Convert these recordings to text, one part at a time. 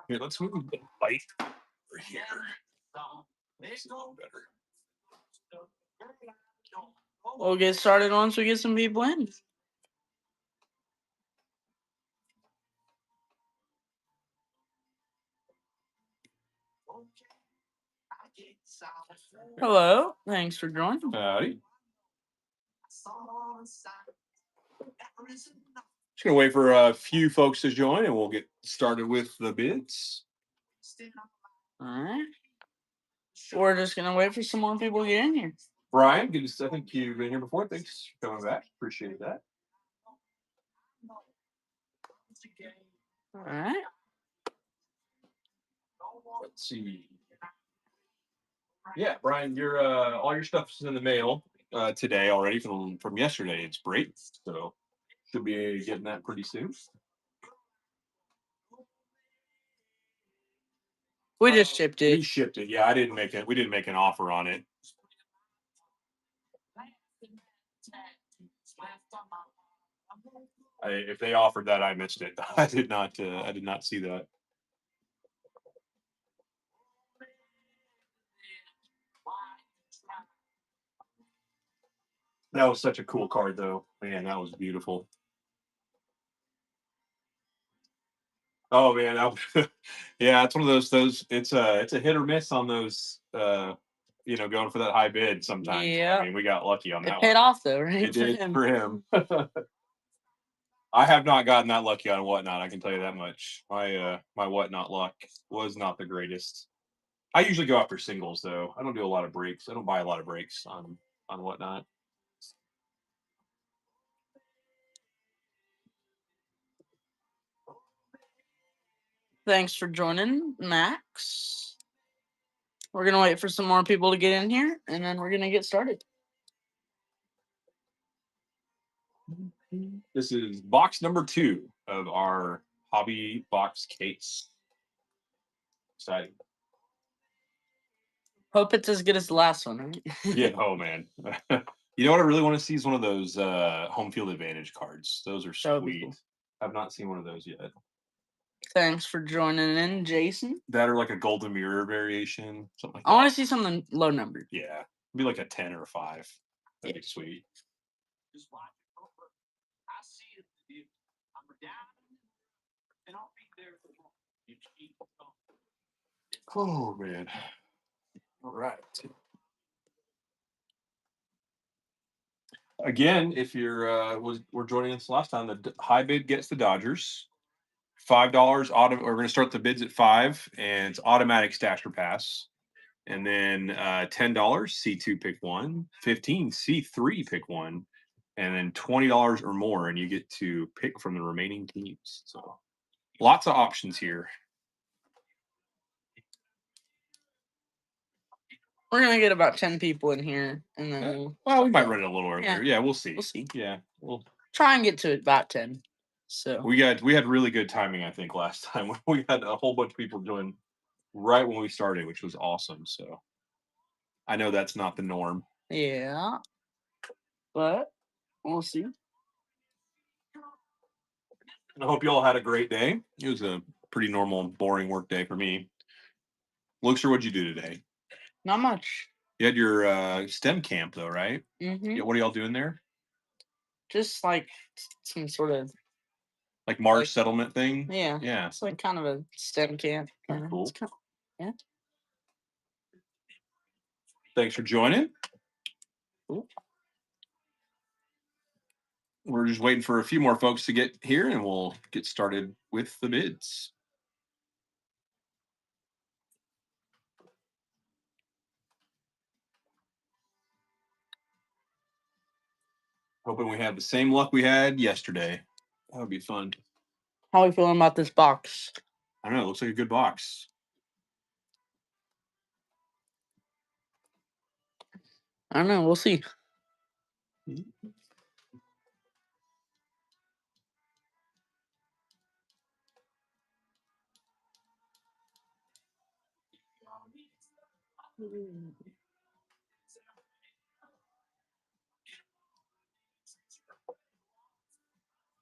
Here, let's move the light over here. This is better. We'll get started once we get some people in. Hello. Thanks for joining. Howdy. Just gonna wait for a few folks to join, and we'll get started with the bids. All right. We're just gonna wait for some more people to get in here. Brian, good to, I think you've been here before. Thanks for coming back. Appreciate that. All right. Let's see. Yeah, Brian, your all your stuff is in the mail today already from yesterday. It's great, so should be getting that pretty soon. We just shipped it. We shipped it. Yeah, I didn't make it. We didn't make an offer on it. If they offered that, I missed it. I did not. I did not see that. That was such a cool card, though. Man, that was beautiful. Oh man, yeah, it's one of those. It's a hit or miss on those. Going for that high bid sometimes. Yeah. I mean, we got lucky on It that paid one. off though, right? It did for him. I have not gotten that lucky on Whatnot. I can tell you that much. My Whatnot luck was not the greatest. I usually go after singles though. I don't do a lot of breaks. I don't buy a lot of breaks on Whatnot. Thanks for joining, Max. We're gonna wait for some more people to get in here, and then we're gonna get started. This is box number 2 of our hobby box case. Exciting. Hope it's as good as the last one, right? Yeah. Oh man. You know what I really want to see is one of those home field advantage cards. Those are That would be sweet. cool. I've not seen one of those yet. Thanks for joining in, Jason. That or like a golden mirror variation, something like that. I want to see something low numbered. Yeah, be like a 10 or a 5. That'd be sweet. Oh man. All right. Again, if you're were joining us last time, the high bid gets the Dodgers. $5 auto. We're going to start the bids at 5, and it's automatic stash or pass. And then $10 C2 pick 1, 15 C3 pick 1, and then $20 or more, and you get to pick from the remaining teams. So lots of options here. We're gonna get about 10 people in here, and then we might run it a little earlier. Yeah, we'll see. We'll see. Yeah, we'll try and get to about 10. So we had really good timing, I think, last time. We had a whole bunch of people join right when we started, which was awesome. So I know that's not the norm. Yeah, but we'll see. I hope you all had a great day. It was a pretty normal, boring work day for me. Luxor, what'd you do today? Not much. You had your STEM camp, though, right? Mm-hmm. Yeah, what are y'all doing there? Just like some sort of like Mars settlement thing. Yeah. Yeah. It's like kind of a STEM camp. Cool. Yeah. Thanks for joining. Cool. We're just waiting for a few more folks to get here, and we'll get started with the bids. Hoping we have the same luck we had yesterday. That would be fun. How are we feeling about this box? I don't know. It looks like a good box. I don't know. We'll see.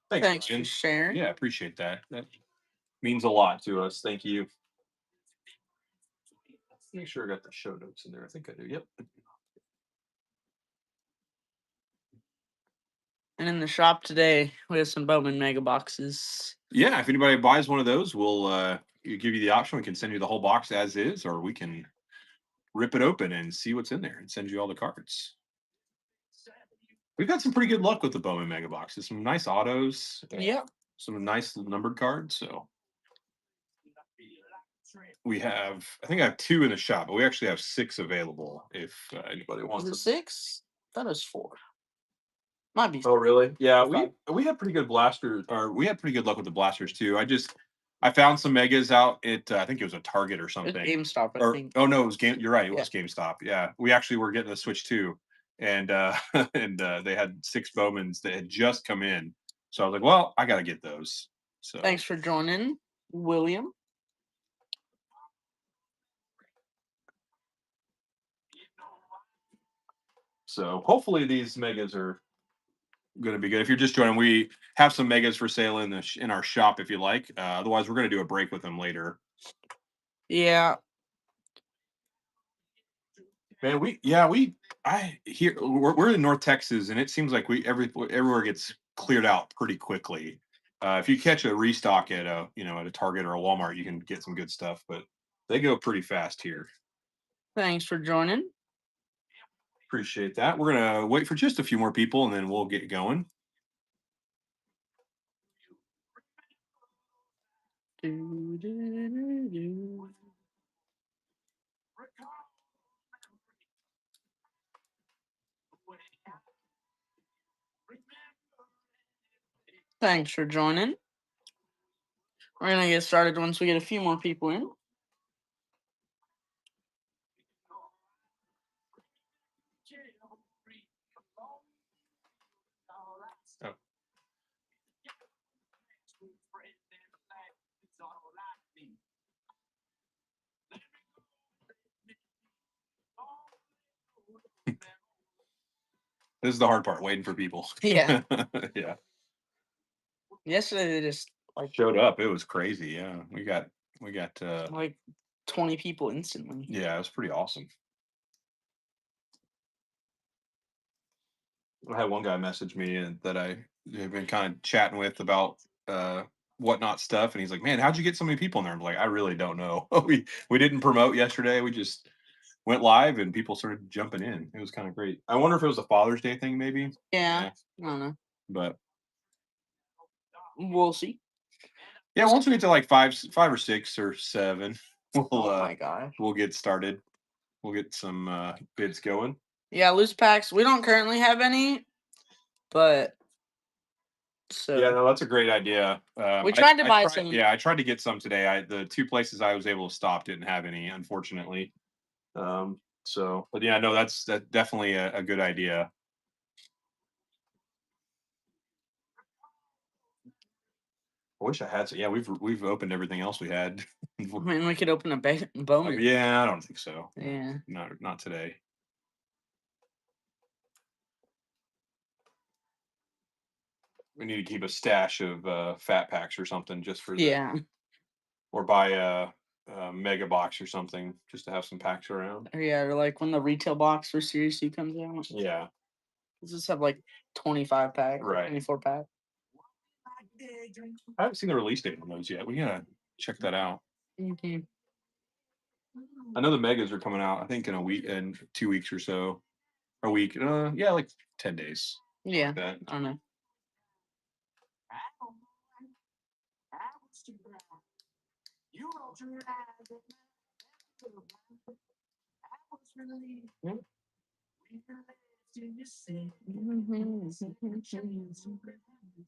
Thanks for sharing. Yeah, appreciate that. Means a lot to us. Thank you. Make sure I got the show notes in there. I think I do. Yep. And in the shop today, we have some Bowman mega boxes. Yeah, if anybody buys one of those, we'll give you the option. We can send you the whole box as is, or we can rip it open and see what's in there and send you all the cards. We've had some pretty good luck with the Bowman mega boxes. Some nice autos. Yep. Some nice numbered cards. So we have, I think I have 2 in the shop, but we actually have 6 available if anybody wants Was it to. 6? That is 4. Might be. Oh, really? Yeah, Five. we had pretty good blasters, or we had pretty good luck with the blasters too. I found some megas out at I think it was a Target or It's something. GameStop, I Or think. oh no, it was Game. You're right, it Yeah. was GameStop. Yeah, we actually were getting the Switch too, and and they had 6 Bowmans that had just come in. So I was like, well, I got to get those. So Thanks for joining, William. So hopefully these megas are going to be good. If you're just joining, we have some megas for sale in the in our shop if you like. Otherwise, we're going to do a break with them later. Yeah. Man, I hear we're in North Texas, and it seems like everywhere gets cleared out pretty quickly. If you catch a restock at at a Target or a Walmart, you can get some good stuff, but they go pretty fast here. Thanks for joining. Appreciate that. We're gonna wait for just a few more people, and then we'll get going. Thanks for joining. We're gonna get started once we get a few more people in. Oh. This is the hard part, waiting for people. Yeah. Yeah. Yesterday they just Showed up. It was crazy. Yeah. We got like 20 people instantly. yeah, it was pretty awesome. I had one guy message me and that I have been kind of chatting with about whatnot stuff, and he's like, "Man, how'd you get so many people in there?" I'm like, "I really don't know. we didn't promote yesterday. We just went live, and people started jumping in. It was kind of great. I wonder if it was a Father's Day thing, maybe. Yeah. I don't know. But We'll see. yeah, once we get to like 5 or 6 or 7, Oh my gosh. we'll get started. We'll get some bids going. Yeah, loose packs. We don't currently have any, but so Yeah, no, that's a great idea. we tried to buy some. Yeah, I tried to get some today. The 2 places I was able to stop didn't have any, unfortunately. But yeah, no, that's definitely a good idea. I wish I had some. Yeah, we've opened everything else we had. I mean, we could open a Bowman. Yeah, I don't think so. Yeah. Not today. We need to keep a stash of fat packs or something just for Yeah. or buy a mega box or something just to have some packs around. Yeah, or like when the retail box for Series 2 comes out. Yeah. Let's just have like 25 pack, Right. 24 pack. I haven't seen the release date on those yet. We gotta check that out. Mm-hmm. I know the megas are coming out. I think in 2 weeks or so. A week. Yeah, like 10 days. Yeah. Like that. I don't know.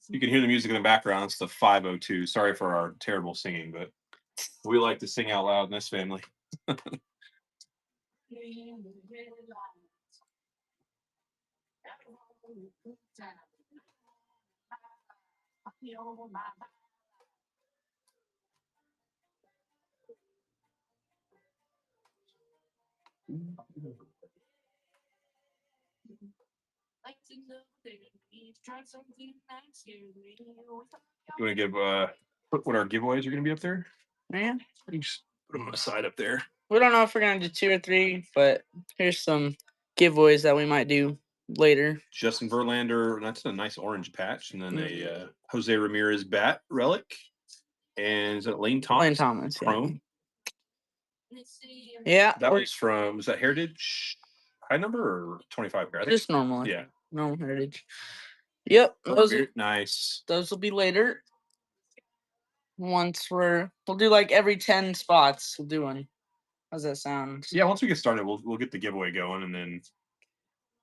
You can hear the music in the background. It's the 502. Sorry for our terrible singing, but we like to sing out loud in this family. You want to give put what our giveaways are going to be up there? Yeah. You just put them aside up there. We don't know if we're gonna do 2 or 3, but here's some giveaways that we might do later. Justin Verlander, that's a nice orange patch, and then Mm. a Jose Ramirez bat relic, and is that Lane Thomas? Lane Thomas, yeah. Chrome. Yeah, That was from, was that Heritage high number or 25 card? just normal. Yeah. Normal Heritage. Yep, those nice. those will be later. Once we'll do like every 10 spots. We'll do one. How's that sound? Yeah, once we get started, we'll get the giveaway going, and then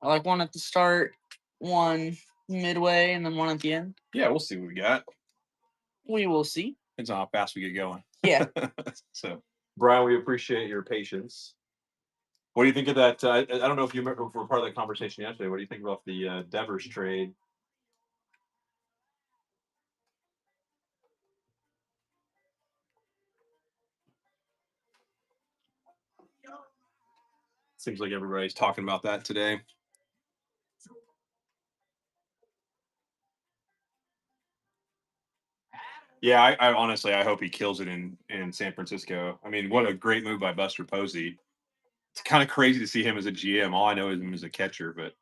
I like one at the start, one midway, and then one at the end. yeah, we'll see what we got. We will see. Depends on how fast we get going. Yeah. So, Brian, we appreciate your patience. What do you think of that? I don't know if you remember, were part of the conversation yesterday. What do you think about the Devers trade? Seems like everybody's talking about that today. Yeah, I honestly, I hope he kills it in San Francisco. I mean, what a great move by Buster Posey. It's kind of crazy to see him as a GM. All I know is him as a catcher, but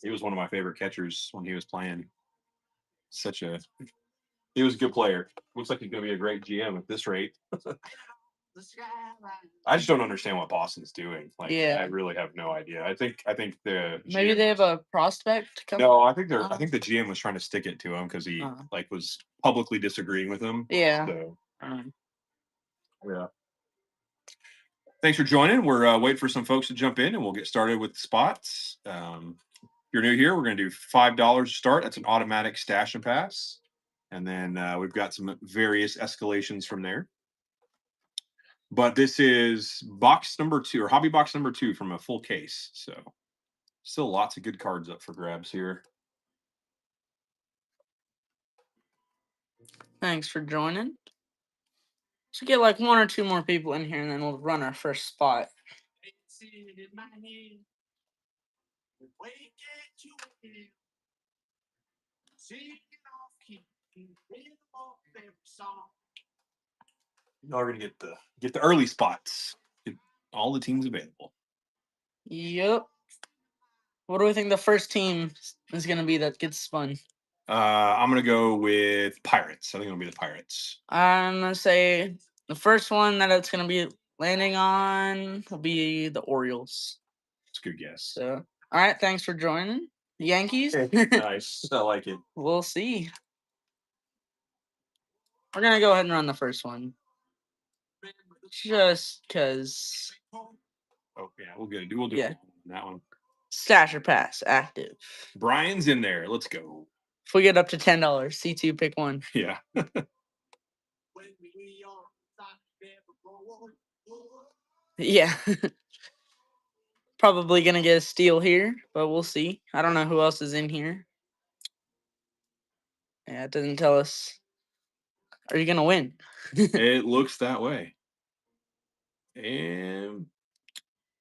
he was one of my favorite catchers when he was playing. He was a good player. Looks like he's going to be a great GM at this rate. I just don't understand what Boston's doing. Like, Yeah. I really have no idea. I think the Maybe GM they have a prospect coming. No, I think the GM was trying to stick it to him because he like was publicly disagreeing with him. Yeah. So, yeah. Thanks for joining. We're waiting for some folks to jump in, and we'll get started with the spots. If you're new here, we're going to do $5 to start. That's an automatic stash and pass, and then we've got some various escalations from there. But this is box number 2 or hobby box number 2 from a full case. So still lots of good cards up for grabs here. Thanks for joining. Should get like 1 or 2 more people in here, and then we'll run our first spot. Now we're gonna get the early spots. Get all the teams available. Yep. What do we think the first team is gonna be that gets spun? I'm gonna go with Pirates. I think it'll be the Pirates. I'm gonna say the first one that it's gonna be landing on will be the Orioles. It's a good guess. So, all right, thanks for joining. Yankees. Nice. I like it. We'll see. We're gonna go ahead and run the first one, just cause. Oh yeah, we'll do that one. Stash or pass active. Brian's in there. Let's go. If we get up to $10, C2 pick one. Yeah. Yeah. Probably gonna get a steal here, but we'll see. I don't know who else is in here. Yeah, it doesn't tell us. Are you gonna win? It looks that way. And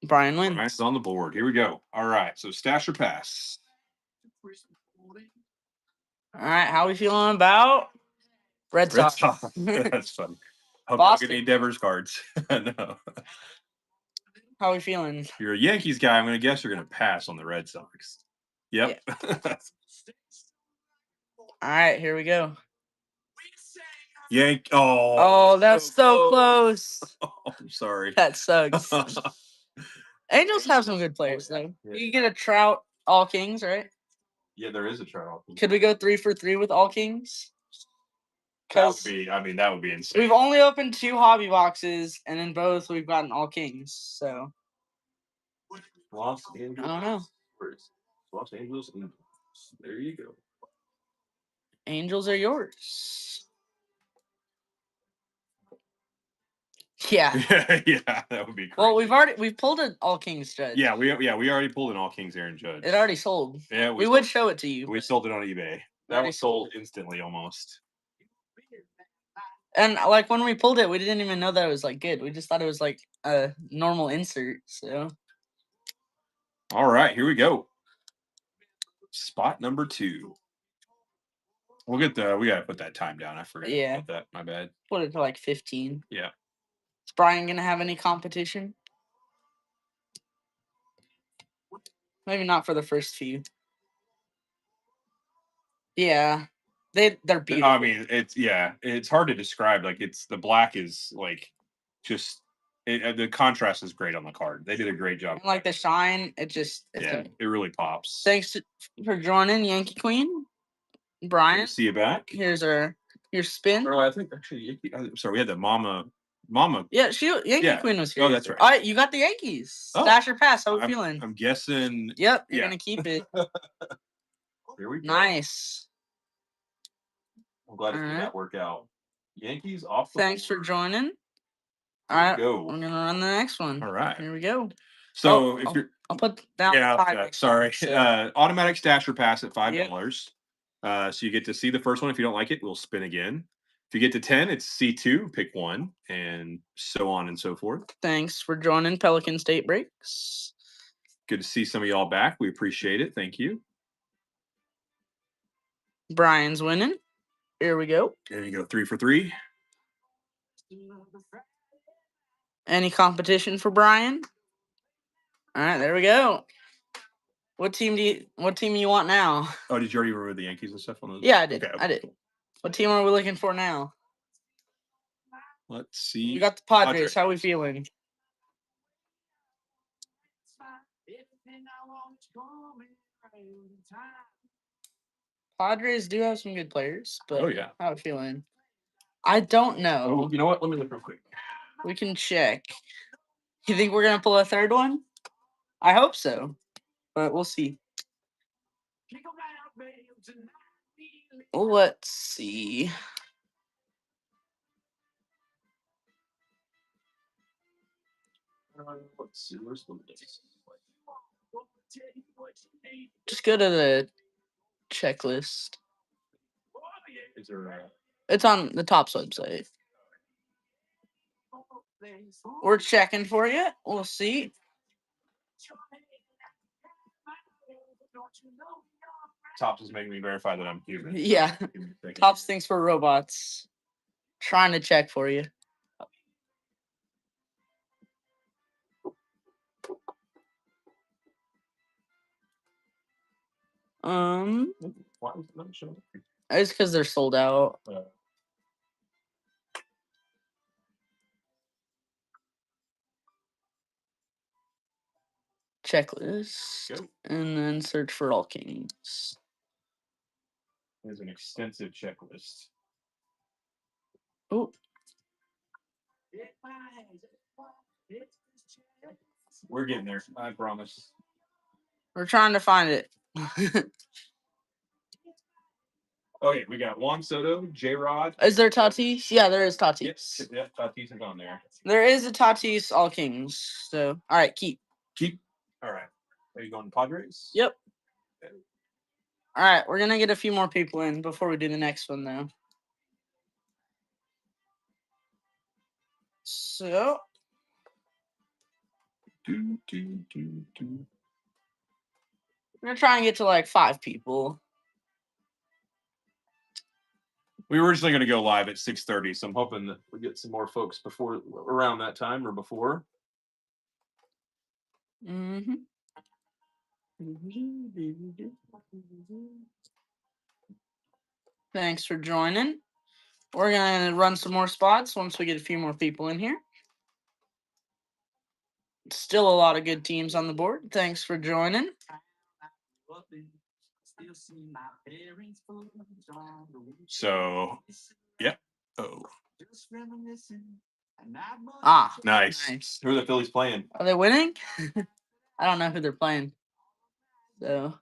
Brian wins. Brian's on the board. Here we go. All right. So stash or pass. All right. How we feeling about Red Sox? That's funny. I'm Boston. not gonna need Devers cards. No. How we feeling? If you're a Yankees guy, I'm gonna guess you're gonna pass on the Red Sox. Yep. Yeah. All right. Here we go. Oh, that's so close. Oh, I'm sorry. That sucks. Angels have some good players though. Yeah. You get a Trout All Kings, right? Yeah, there is a Trout. Could we go 3 for 3 with All Kings? That would be insane. We've only opened 2 hobby boxes, and in both we've gotten All Kings. So Los Angeles. I don't know. Los Angeles. There you go. Angels are yours. Yeah. Yeah, that would be crazy. Well, we've pulled an All Kings Judge. Yeah, we already pulled an All Kings Aaron Judge. It already sold. Yeah, we would show it to you. We sold it on eBay. That was sold instantly almost. And like when we pulled it, we didn't even know that it was like good. We just thought it was like a normal insert. So all right, here we go. Spot number 2. we gotta put that time down. I forgot Yeah. about that. My bad. Put it to like 15. Yeah. Is Brian gonna have any competition? Maybe not for the first few. Yeah. They're beautiful. I mean, it's hard to describe. Like the black is like just the contrast is great on the card. They did a great job. And like the shine, it's it really pops. Thanks for joining, Yankee Queen. Brian, See you back. Here's your spin. Oh, I think actually, sorry, we had the mama. Yeah, Yankee Queen was here. Oh, that's right. All right, you got the Yankees. Oh. Stash or pass? How are we feeling? I'm guessing. Yep, you're gonna keep it. Here we go. Nice. I'm glad it did not work out. Yankees off. Thanks for joining. All right, go. we're gonna run the next one. All right, here we go. So if you're, I'll put down. Sorry. Automatic stash or pass at $5. So you get to see the first one. If you don't like it, we'll spin again. If you get to 10, it's C2, pick one, and so on and so forth. Thanks for joining Pelican State Breaks. Good to see some of y'all back. We appreciate it. Thank you. Brian's winning. Here we go. There you go. 3 for 3. Any competition for Brian? All right, there we go. What team you want now? Oh, did you already remove the Yankees and stuff on those? Yeah, I did. Okay. I did. What team are we looking for now? Let's see. You got the Padres. How are we feeling? Padres do have some good players, but how are we feeling? I don't know. Oh, you know what? Let me look real quick. We can check. You think we're gonna pull a third one? I hope so, but we'll see. Let's see. Let's see. Where's the list? Just go to the checklist. Is there It's on the Topps website. We're checking for you. We'll see. Topps is making me verify that I'm human. Yeah. Topps thinks we're robots. Trying to check for you. Why is it not showing? It's because they're sold out. Checklist. And then search for all kings. There's an extensive checklist. Oh. We're getting there. I promise. We're trying to find it. Okay, we got Juan Soto, J-Rod. Is there Tatis? Yeah, there is Tatis. Yeah, Tatis is on there. There is a Tatis all kings. So, all right, keep. All right. Are you going Padres? Yep. Okay. All right, we're gonna get a few more people in before we do the next one, though. So. I'm gonna try and get to like 5 people. We were originally going to go live at 6:30, so I'm hoping that we get some more folks around that time or before. Mm-hmm. Thanks for joining. We're gonna run some more spots once we get a few more people in here. Still a lot of good teams on the board. Thanks for joining. So, yeah. Oh. Nice. Who are the Phillies playing? Are they winning? I don't know who they're playing. So.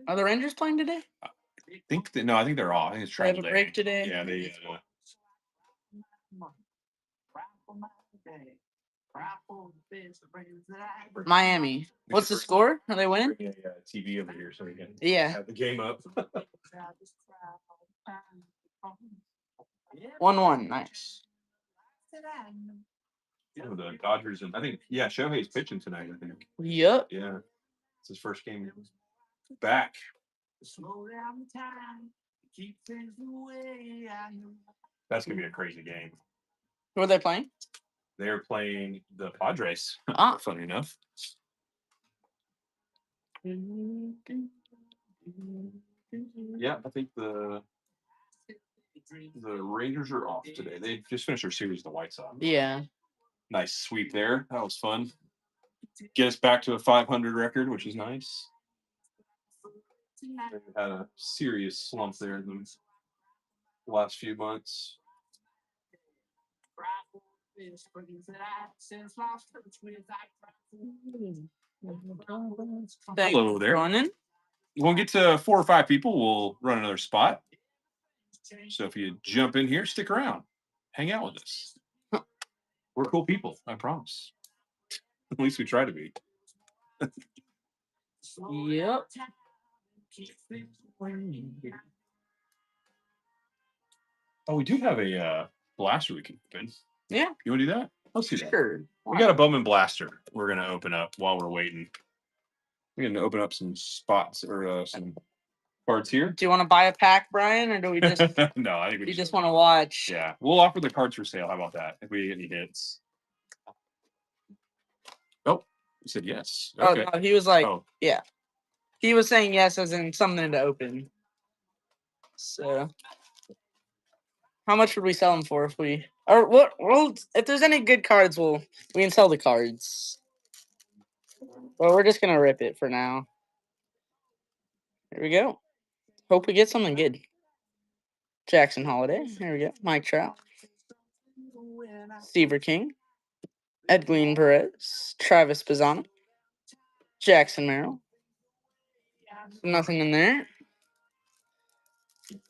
Are the Rangers playing today? I think they're off. I think it's They have a break today. Yeah, they. Miami. What's the score? Are they winning? Yeah, TV over here so we can have the game up. 1-1. Nice. The Dodgers and I think Shohei's pitching tonight. I think. Yep. Yeah. his first game back. That's gonna be a crazy game. Who are they playing? They're playing the Padres. Ah. Funny enough. Yeah, I think the Rangers are off today. They just finished their series with the White Sox. Yeah. Nice sweep there. That was fun. Get us back to a 500 record, which is nice. They had a serious slump there in the last few months. Hello there. Running. We'll get to 4 or 5 people. We'll run another spot. So if you jump in here, stick around. Hang out with us. We're cool people, I promise. At least we try to be. Yep. Oh, we do have a blaster we can open. Yeah. You want to do that? Let's do that. Sure. We got a Bowman blaster we're going to open up while we're waiting. We're going to open up some spots or some cards here. Do you want to buy a pack, Brian, or do we just No, I think you just want to watch? Yeah, we'll offer the cards for sale. How about that? If we get any hits. Oh, he said yes. Okay. Oh no, he was like, Oh, yeah. He was saying yes as in something to open. So how much would we sell them for if we or what well if there's any good cards we can sell the cards. Well, we're just gonna rip it for now. Here we go. Hope we get something good. Jackson Holiday. Here we go. Mike Trout. Seaver King. Edwin Perez. Travis Bazzana. Jackson Merrill. Nothing in there.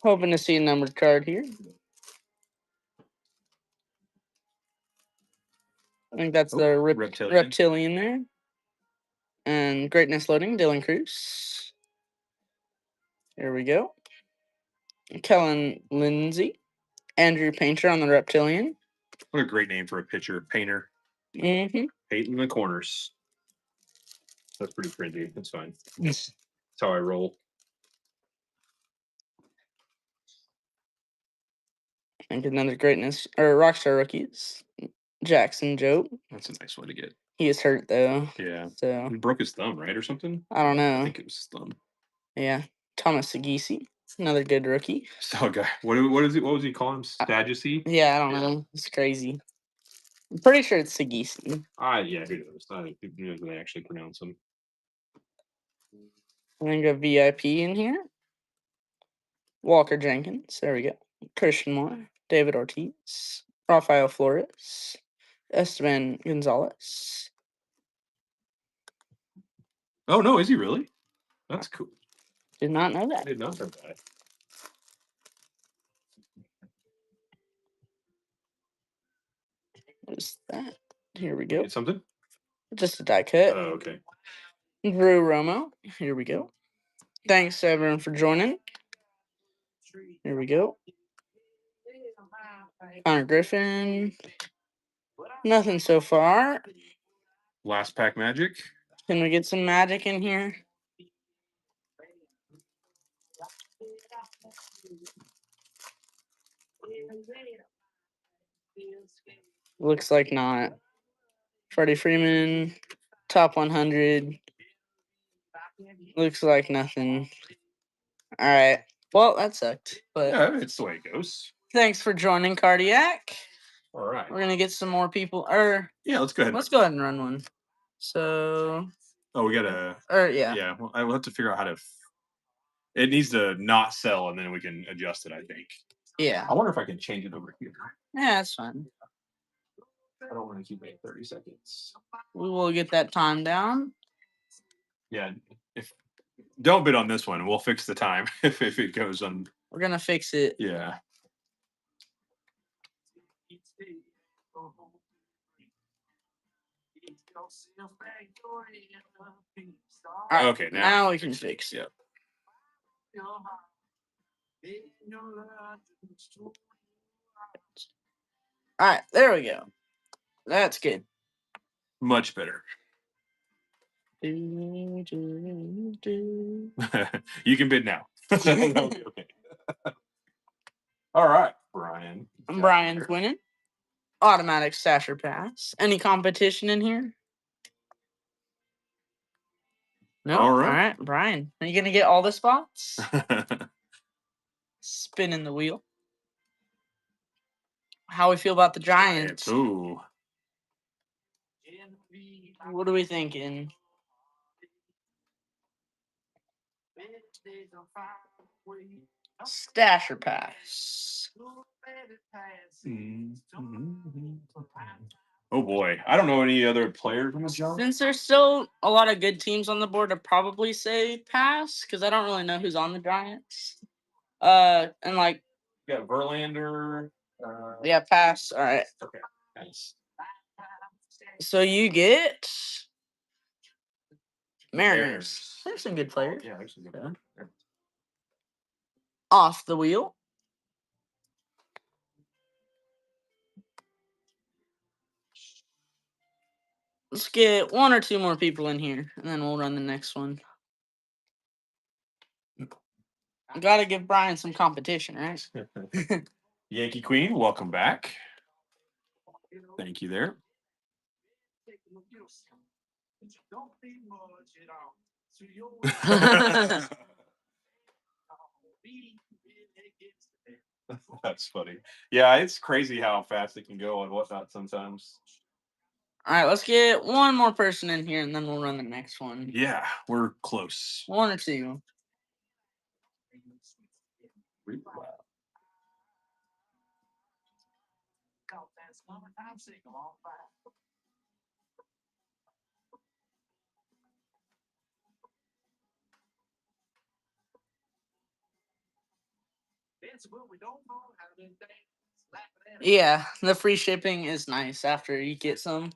Hoping to see a numbered card here. I think that's the reptilian there. And Greatness Loading, Dylan Cruz. Here we go. Kellen Lindsay. Andrew Painter on the reptilian. What a great name for a pitcher. Painter. Mm-hmm. Painting the corners. That's pretty cringy. That's fine. That's how I roll. And another greatness or Rockstar rookies. Jackson Jobe. That's a nice one to get. He is hurt though. Yeah. So he broke his thumb, right, or something? I don't know. I think it was his thumb. Yeah. Thomas Sagisi. Another good rookie. So guy. What is it? What was he calling him? Stagisy? Yeah, I don't know. It's crazy. I'm pretty sure it's Sagisi. Yeah, who knows? I think who knows when they actually pronounce them. I think a VIP in here. Walker Jenkins. There we go. Christian Moore. David Ortiz. Rafael Flores. Esteban Gonzalez. Oh no, is he really? That's cool. Did not know I that. did not know that. What is that? Here we go. Get something? Just a die cut. Oh, okay. Drew Romo. Here we go. Thanks everyone for joining. Here we go. Connor Griffin. Nothing so far. Last pack magic. Can we get some magic in here? Looks like not. Freddie Freeman, top 100. Looks like nothing. All right. Well, that sucked. But Yeah, it's the way it goes. Thanks for joining, Cardiac. All right. We're gonna get some more people. Yeah, let's go ahead. Let's go ahead and run one. So. Oh, we gotta. Yeah. Yeah, well, I will have to figure out how to. It needs to not sell, and then we can adjust it. I think. Yeah. I wonder if I can change it over here. Yeah, that's fine. I don't want to keep it 30 seconds. We will get that time down. Yeah, if don't bid on this one, we'll fix the time if it goes on. We're gonna fix it. Yeah. Right, okay, now we can fix it. Yep. All right, there we go. That's good. Much better. Do, do, do. You can bid now. That'll be okay. All right, Brian. Brian's winning. Automatic stasher pass. Any competition in here? No. All All right. right, Brian. Are you gonna get all the spots? Spinning the wheel. How we feel about the Giants? Ooh. What are we thinking? Stasher pass. Oh boy, I don't know any other players on the Giants. Since there's still a lot of good teams on the board, I'd probably say pass because I don't really know who's on the Giants. And like, You got Verlander. yeah, pass. All right. Okay. Nice. So you get Mariners. Mariners. There's some good players. Yeah, there's some good Yeah. players. Off the wheel. Let's get one or two more people in here, and then we'll run the next one. Gotta give Brian some competition, right? Yankee Queen, welcome back. Thank you there. That's funny. Yeah, it's crazy how fast it can go and whatnot sometimes. All right, let's get one more person in here, and then we'll run the next one. Yeah, we're close. One or two. Yeah, the free shipping is nice after you get some.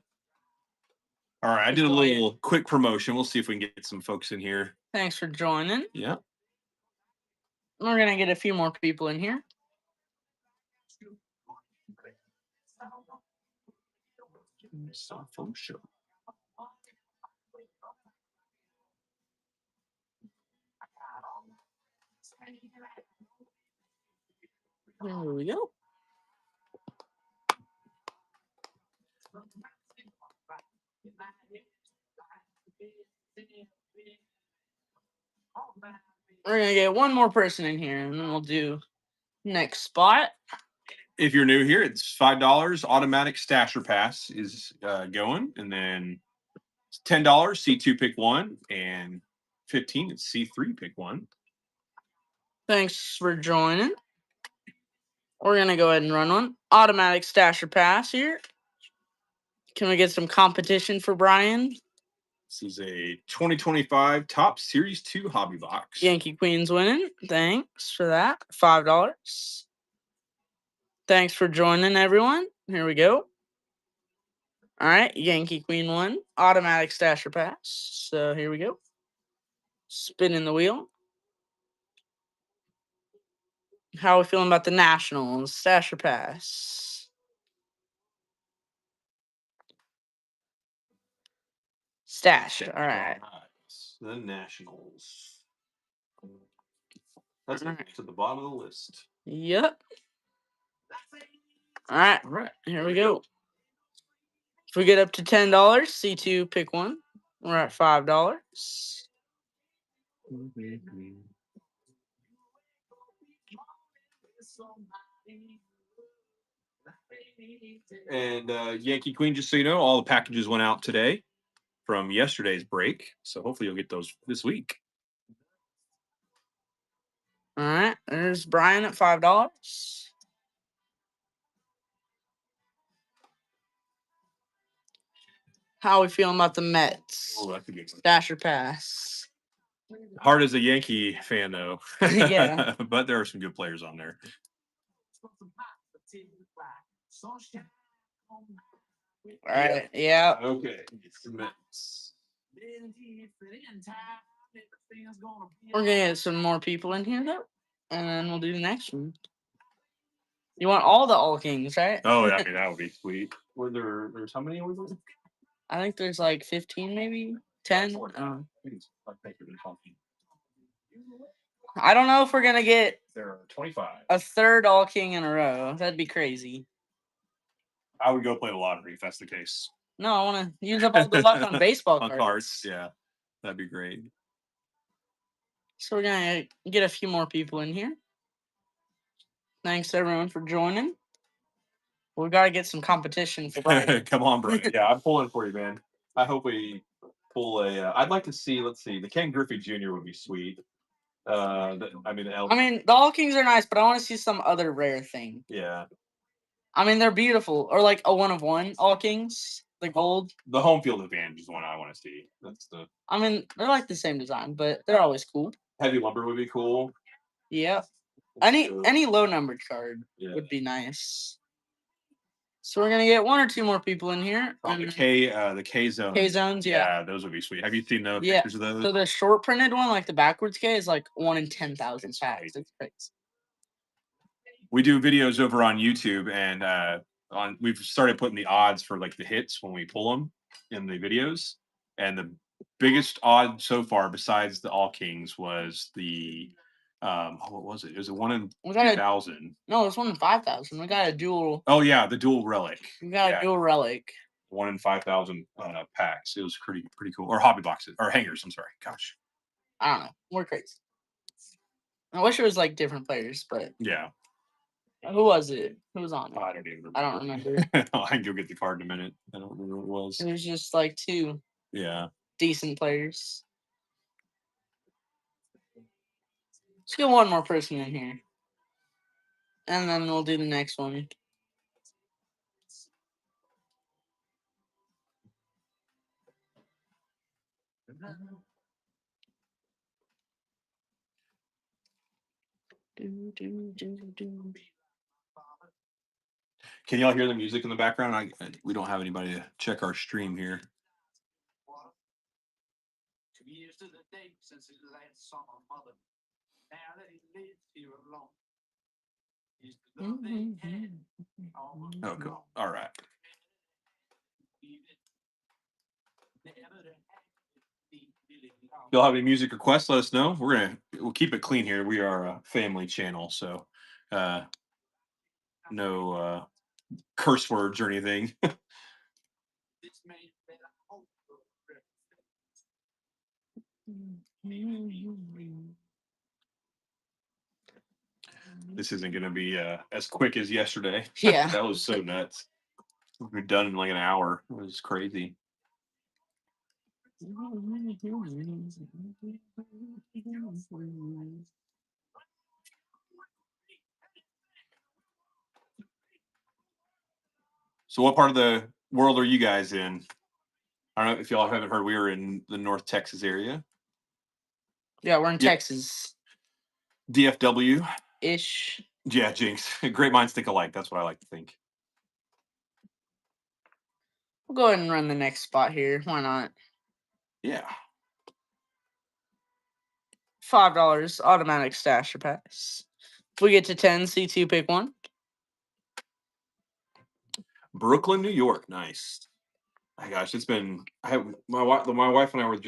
All right, I did a little quick promotion. We'll see if we can get some folks in here. Thanks for joining. Yeah. We're gonna get a few more people in here. Show. There we go. We're gonna get one more person in here, and then we'll do next spot. If you're new here, it's $5. Automatic stasher pass is going, and then it's $10 C2 pick one, and $15 it's C3 pick one. Thanks for joining. We're gonna go ahead and run one. Automatic stasher pass here. Can we get some competition for Brian? This is a 2025 Top Series 2 hobby box. Yankee Queen's winning. Thanks for that. $5. Thanks for joining, everyone. Here we go. All right, Yankee Queen won. Automatic stasher pass. So here we go. Spinning the wheel. How are we feeling about the Nationals? Stasher pass. Stash. All right. The Nationals. That's All right. to the bottom of the list. Yep. All right. Right. Here we go. If we get up to $10, C2 pick one. We're at $5. And Yankee Queen, just so you know, all the packages went out today from yesterday's break. So hopefully you'll get those this week. All right. There's Brian at $5. How are we feeling about the Mets? Oh, that's a good one. Stasher pass. Hard as a Yankee fan, though. Yeah. But there are some good players on there. All right. Yeah. Okay. Mets. We're going to get some more people in here, though. And then we'll do the next one. You want all the All Kings, right? Oh, I mean, that would be sweet. There's how many were there? I think there's like 15, maybe. 10. I don't know if we're gonna get There are 25. a third all king in a row. That'd be crazy. I would go play the lottery if that's the case. No, I want to use up all the luck on baseball On cards. cards, yeah, that'd be great. So we're gonna get a few more people in here. Thanks everyone for joining. We gotta get some competition for Brian. Come on, Brian. Yeah, I'm pulling for you, man. I hope we pull a. I'd like to see. Let's see. The Ken Griffey Jr. would be sweet. The All Kings are nice, but I want to see some other rare thing. Yeah. I mean, they're beautiful, or like a 1 of 1 All Kings, the gold. The home field advantage is the one I want to see. That's the. I mean, they're like the same design, but they're always cool. Heavy lumber would be cool. Yeah. Any low numbered card would be nice. So we're gonna get 1 or 2 more people in here. The K zone. K zones, yeah. Those would be sweet. Have you seen the pictures of those? So the short printed one, like the backwards K, is like 1 in 10,000 packs. It's crazy. We do videos over on YouTube, and we've started putting the odds for like the hits when we pull them in the videos. And the biggest odd so far, besides the All Kings, was the what was it? It was a 1 in 2,000. No, it was 1 in 5,000. We got a dual. Oh yeah, the dual relic. We got a dual relic. 1 in 5,000 packs. It was pretty cool. Or hobby boxes or hangers. I'm sorry. Gosh. I don't know. We're crazy. I wish it was like different players, but yeah. Who was it? Who was on it? I don't even remember. I don't remember. I can go get the card in a minute. I don't remember what it was. It was just like 2 decent players. Let's get 1 more person in here. And then we'll do the next one. Can y'all hear the music in the background? We don't have anybody to check our stream here. Oh, cool. All right. If y'all have any music requests, let us know. We'll keep it clean here. We are a family channel, so no curse words or anything. This isn't going to be as quick as yesterday. Yeah. That was so nuts. We're done in like an hour. It was crazy. So what part of the world are you guys in? I don't know if y'all haven't heard, we were in the North Texas area. Yeah, we're in Texas. DFW. Ish. Yeah, Jinx. Great minds think alike. That's what I like to think. We'll go ahead and run the next spot here. Why not? Yeah. $5 automatic stasher pass. If we get to 10, C2 pick 1. Brooklyn, New York. Nice. My gosh, it's been. My wife and I were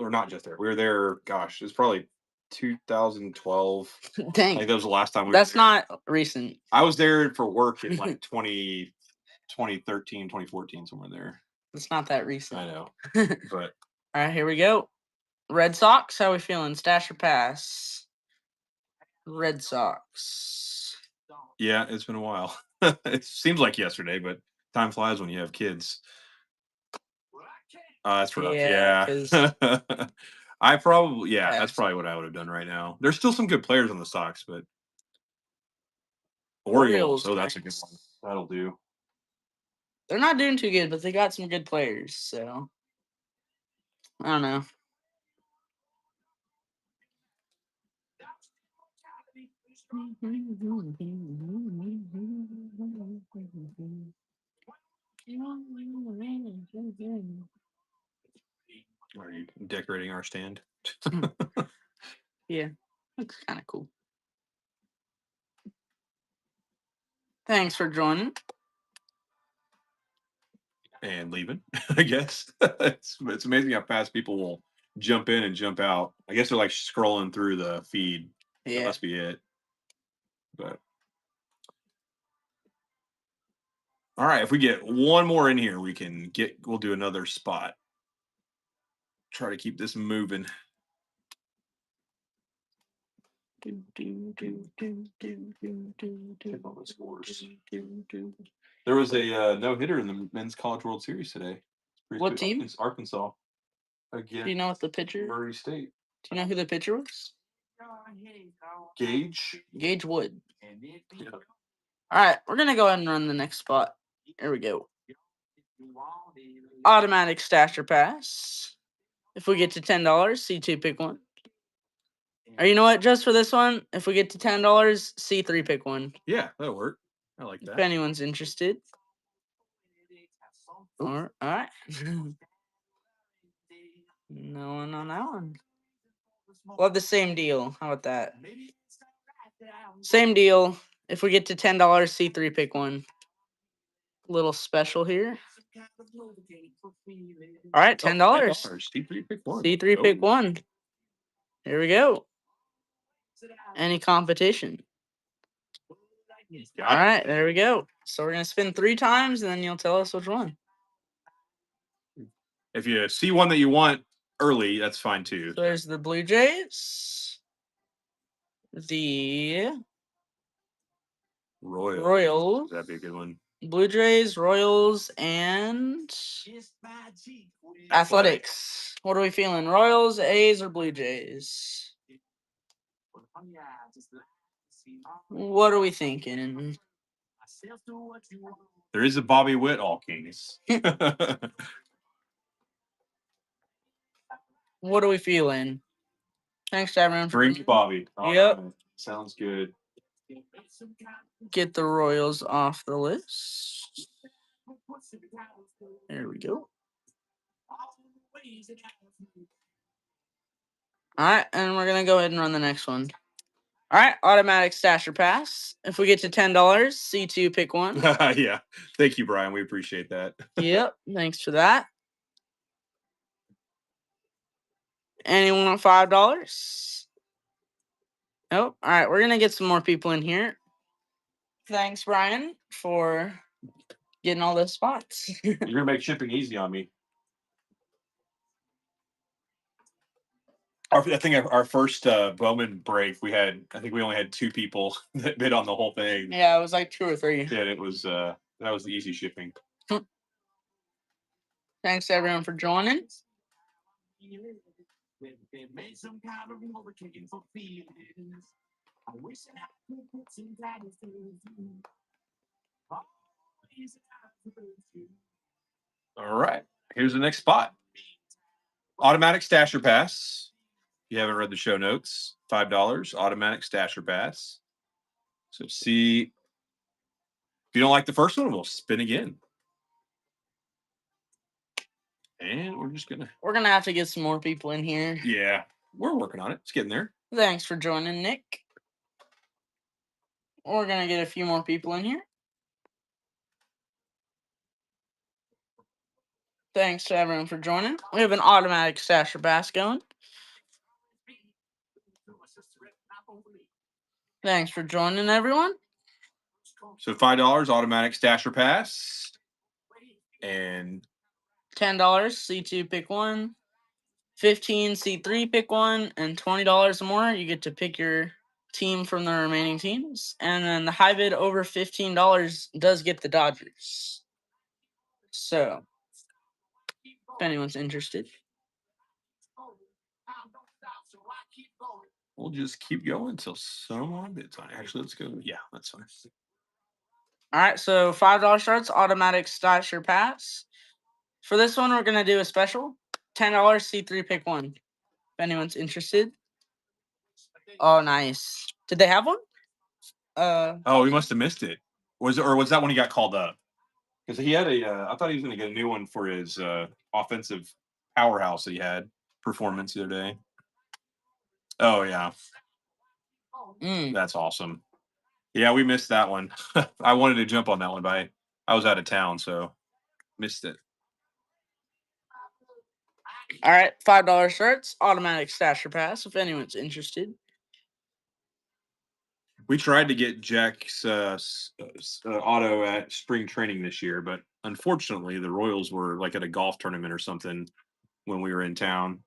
not just there. We were there. Gosh, it's probably 2012. Dang. Like that was the last time we. That's not recent. I was there for work in like 2013, 2014, somewhere there. It's not that recent. I know, but. All right, here we go. Red Sox, how we feeling? Stash or pass? Red Sox. Yeah, it's been a while. It seems like yesterday, but time flies when you have kids. That's rough. Yeah. That's probably what I would have done right now. There's still some good players on the Sox, but Orioles. Oh, that's a good one. That'll do. They're not doing too good, but they got some good players, so I don't know. Are you decorating our stand? Yeah, looks kind of cool. Thanks for joining. and leaving. I guess it's amazing how fast people will jump in and jump out. I guess they're like scrolling through the feed. That Yeah. must be it. But all right, if we get one more in here, we'll do another spot. Try to keep this moving. There was a no hitter in the men's college World Series today. What team? It's Arkansas again. Do you know what the pitcher? Murray State. Do you know who the pitcher was? Gage. Gage Wood. Yeah. All right, we're gonna go ahead and run the next spot. Here we go. Automatic stasher pass. If we get to $10, C2 pick one. Or you know what? Just for this one, if we get to $10, C3 pick one. Yeah, that'll work. I like If that. anyone's interested. All right. No one on that one. We'll have the same deal. How about that? Same deal. If we get to $10, C3 pick one. Little special here. All right, $10. C3 pick one. C3 pick one. Here we go. Any competition. All right, there we go. So we're going to spin 3 times, and then you'll tell us which one. If you see one that you want early, that's fine too. So there's the Blue Jays, the Royals. That'd be a good one. Blue Jays, Royals, and Athletics. What are we feeling? Royals, A's, or Blue Jays? What are we thinking? There is a Bobby Witt All Kings. What are we feeling? Thanks, everyone. Drink Bobby. Yep. Right. Sounds good. Get the Royals off the list. There we go. All right, and we're going to go ahead and run the next one. All right, automatic stasher pass. If we get to $10, C2 pick one. Yeah. Thank you, Brian. We appreciate that. Yep, thanks for that. Anyone want $5? Nope. All right, we're going to get some more people in here. Thanks, Brian, for getting all those spots. You're going to make shipping easy on me. I think our first Bowman break, we only had 2 people that bid on the whole thing. Yeah, it was like 2 or 3. Yeah, it was that was the easy shipping. Thanks everyone for joining. All right, here's the next spot. Automatic stasher pass. If you haven't read the show notes, $5 automatic stasher pass. So see, if you don't like the first one, we'll spin again. And we're gonna have to get some more people in here. Yeah, we're working on it. It's getting there. Thanks for joining, Nick. We're gonna get a few more people in here. Thanks to everyone for joining. We have an automatic stasher pass going. Thanks for joining, everyone. So $5 automatic stasher pass, and $10 C2 pick one, $15 C3 pick one, and $20 or more you get to pick your team from the remaining teams. And then the high bid over $15 does get the Dodgers. So if anyone's interested, we'll just keep going until someone bids on it. Actually, let's go. Yeah, that's fine. All right, so $5 starts, automatic stasher pass. For this one, we're going to do a special. $10 C3 pick one. If anyone's interested. Oh, nice. Did they have one? Oh, we must have missed it. Was that when he got called up? Because he had I thought he was going to get a new one for his offensive powerhouse that he had performance the other day. Oh, yeah. That's awesome. Yeah, we missed that one. I wanted to jump on that one, but I was out of town, so missed it. All right, $5 starts, automatic stasher pass if anyone's interested. We tried to get Jack's auto at spring training this year, but unfortunately, the Royals were like at a golf tournament or something when we were in town.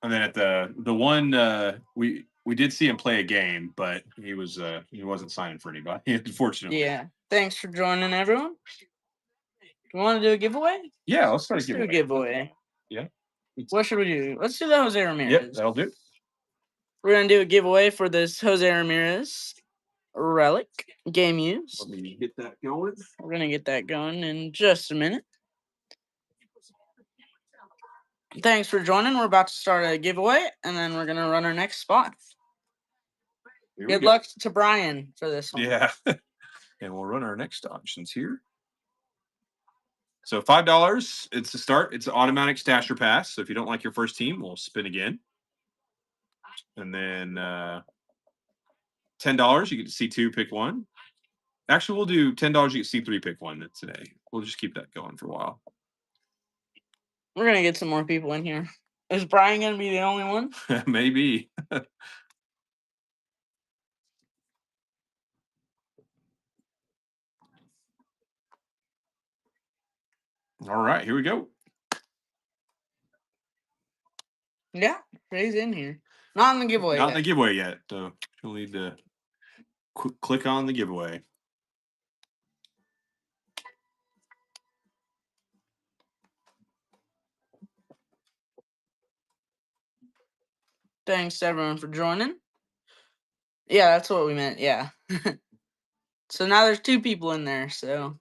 And then at the one we did see him play a game, but he wasn't signing for anybody, unfortunately. Yeah. Thanks for joining, everyone. Do you want to do a giveaway? Yeah, let's start Let's a do a giveaway. giveaway. Yeah. What should we do? Let's do the Jose Ramirez. Yep, that'll do. We're gonna do a giveaway for this Jose Ramirez relic game use. Let me get that going. We're gonna get that going in just a minute. Thanks for joining. We're about to start a giveaway, and then we're gonna run our next spot. Here we Good go. luck to Brian for this one. Yeah. And we'll run our next options here. So $5, it's the start. It's an automatic stasher pass. So if you don't like your first team, we'll spin again. And then $10, you get to see two, pick one. Actually, we'll do $10, you get to see three, pick one today. We'll just keep that going for a while. We're gonna get some more people in here. Is Brian gonna be the only one? Maybe. All right, here we go. Yeah, he's in here. Not in the giveaway. Not in yet. the giveaway yet, though. You'll need to click on the giveaway. Thanks everyone for joining. Yeah, that's what we meant. Yeah. So now there's two people in there. So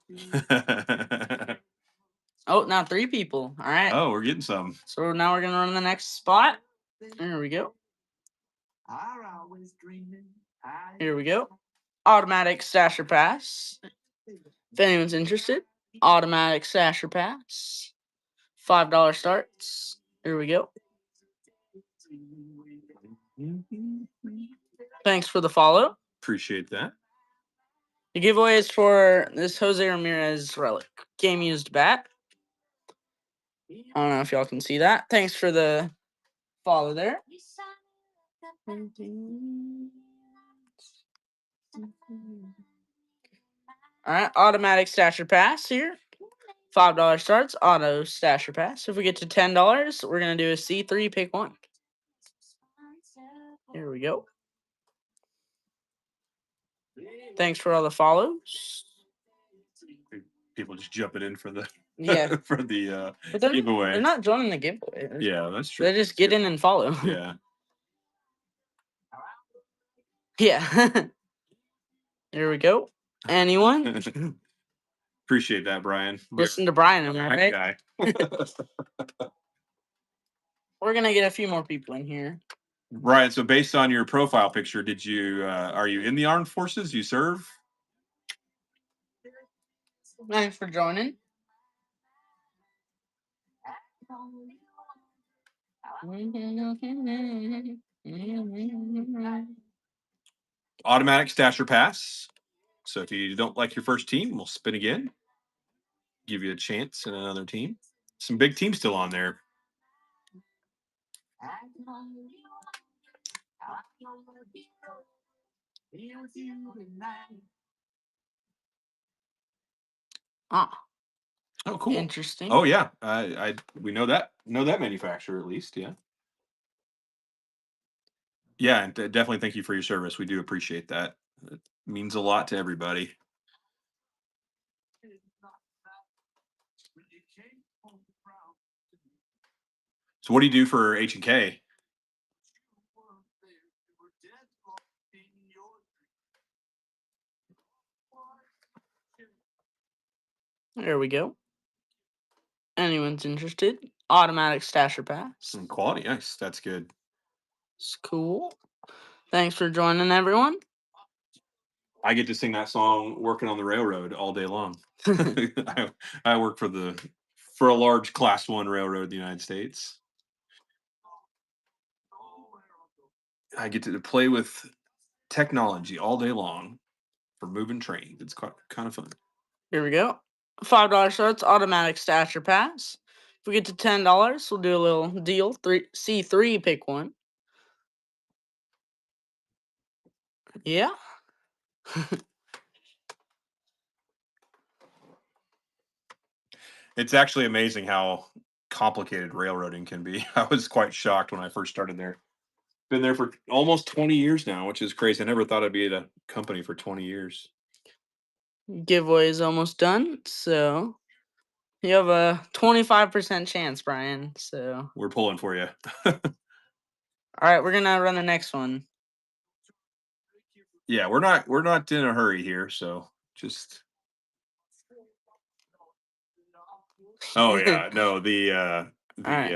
oh, now three people. All right. Oh, we're getting some. So now we're gonna run the next spot. There we go. Here we go. Automatic stasher pass. If anyone's interested, automatic stasher pass. $5 starts. Here we go. Thanks for the follow. Appreciate that. The giveaway is for this Jose Ramirez relic game used bat. I don't know if y'all can see that. Thanks for the follow there. All right, automatic stasher pass here. $5 starts, auto stasher pass. If we get to $10, we're gonna do a C3 pick one. Here we go. Thanks for all the follows. People just jumping in for the Yeah. for the But they're giveaway. not joining the giveaway. Yeah, that's true. They just get in and follow. Yeah. Yeah. Here we go. Anyone? Appreciate that, Brian. Listen to Brian, am I right? Guy. We're gonna get a few more people in here. Brian, so based on your profile picture, did you are you in the armed forces? You serve? Thanks for joining. Automatic stasher pass. So if you don't like your first team, we'll spin again. Give you a chance in another team. Some big teams still on there. Ah. Oh, cool. Interesting. Oh yeah, we know that manufacturer at least. Yeah. Yeah, and definitely thank you for your service. We do appreciate that. It means a lot to everybody. So what do you do for H&K? There we go. Anyone's interested? Automatic stasher pass. Some quality, nice. That's good. It's cool. Thanks for joining, everyone. I get to sing that song working on the railroad all day long. I work for a large class 1 railroad in the United States. I get to play with technology all day long for moving trains. It's kind of fun. Here we go. $5 starts, automatic stasher pass. If we get to $10, we'll do a little deal. C3, pick one. Yeah. It's actually amazing how complicated railroading can be. I was quite shocked when I first started there. Been there for almost 20 years now, which is crazy. I never thought I'd be at a company for 20 years. Giveaway is almost done, so you have a 25% chance, Brian. So We're pulling for you. all right, we're gonna run the next one. Yeah, we're not in a hurry here, so just. Oh yeah, no, the Alright.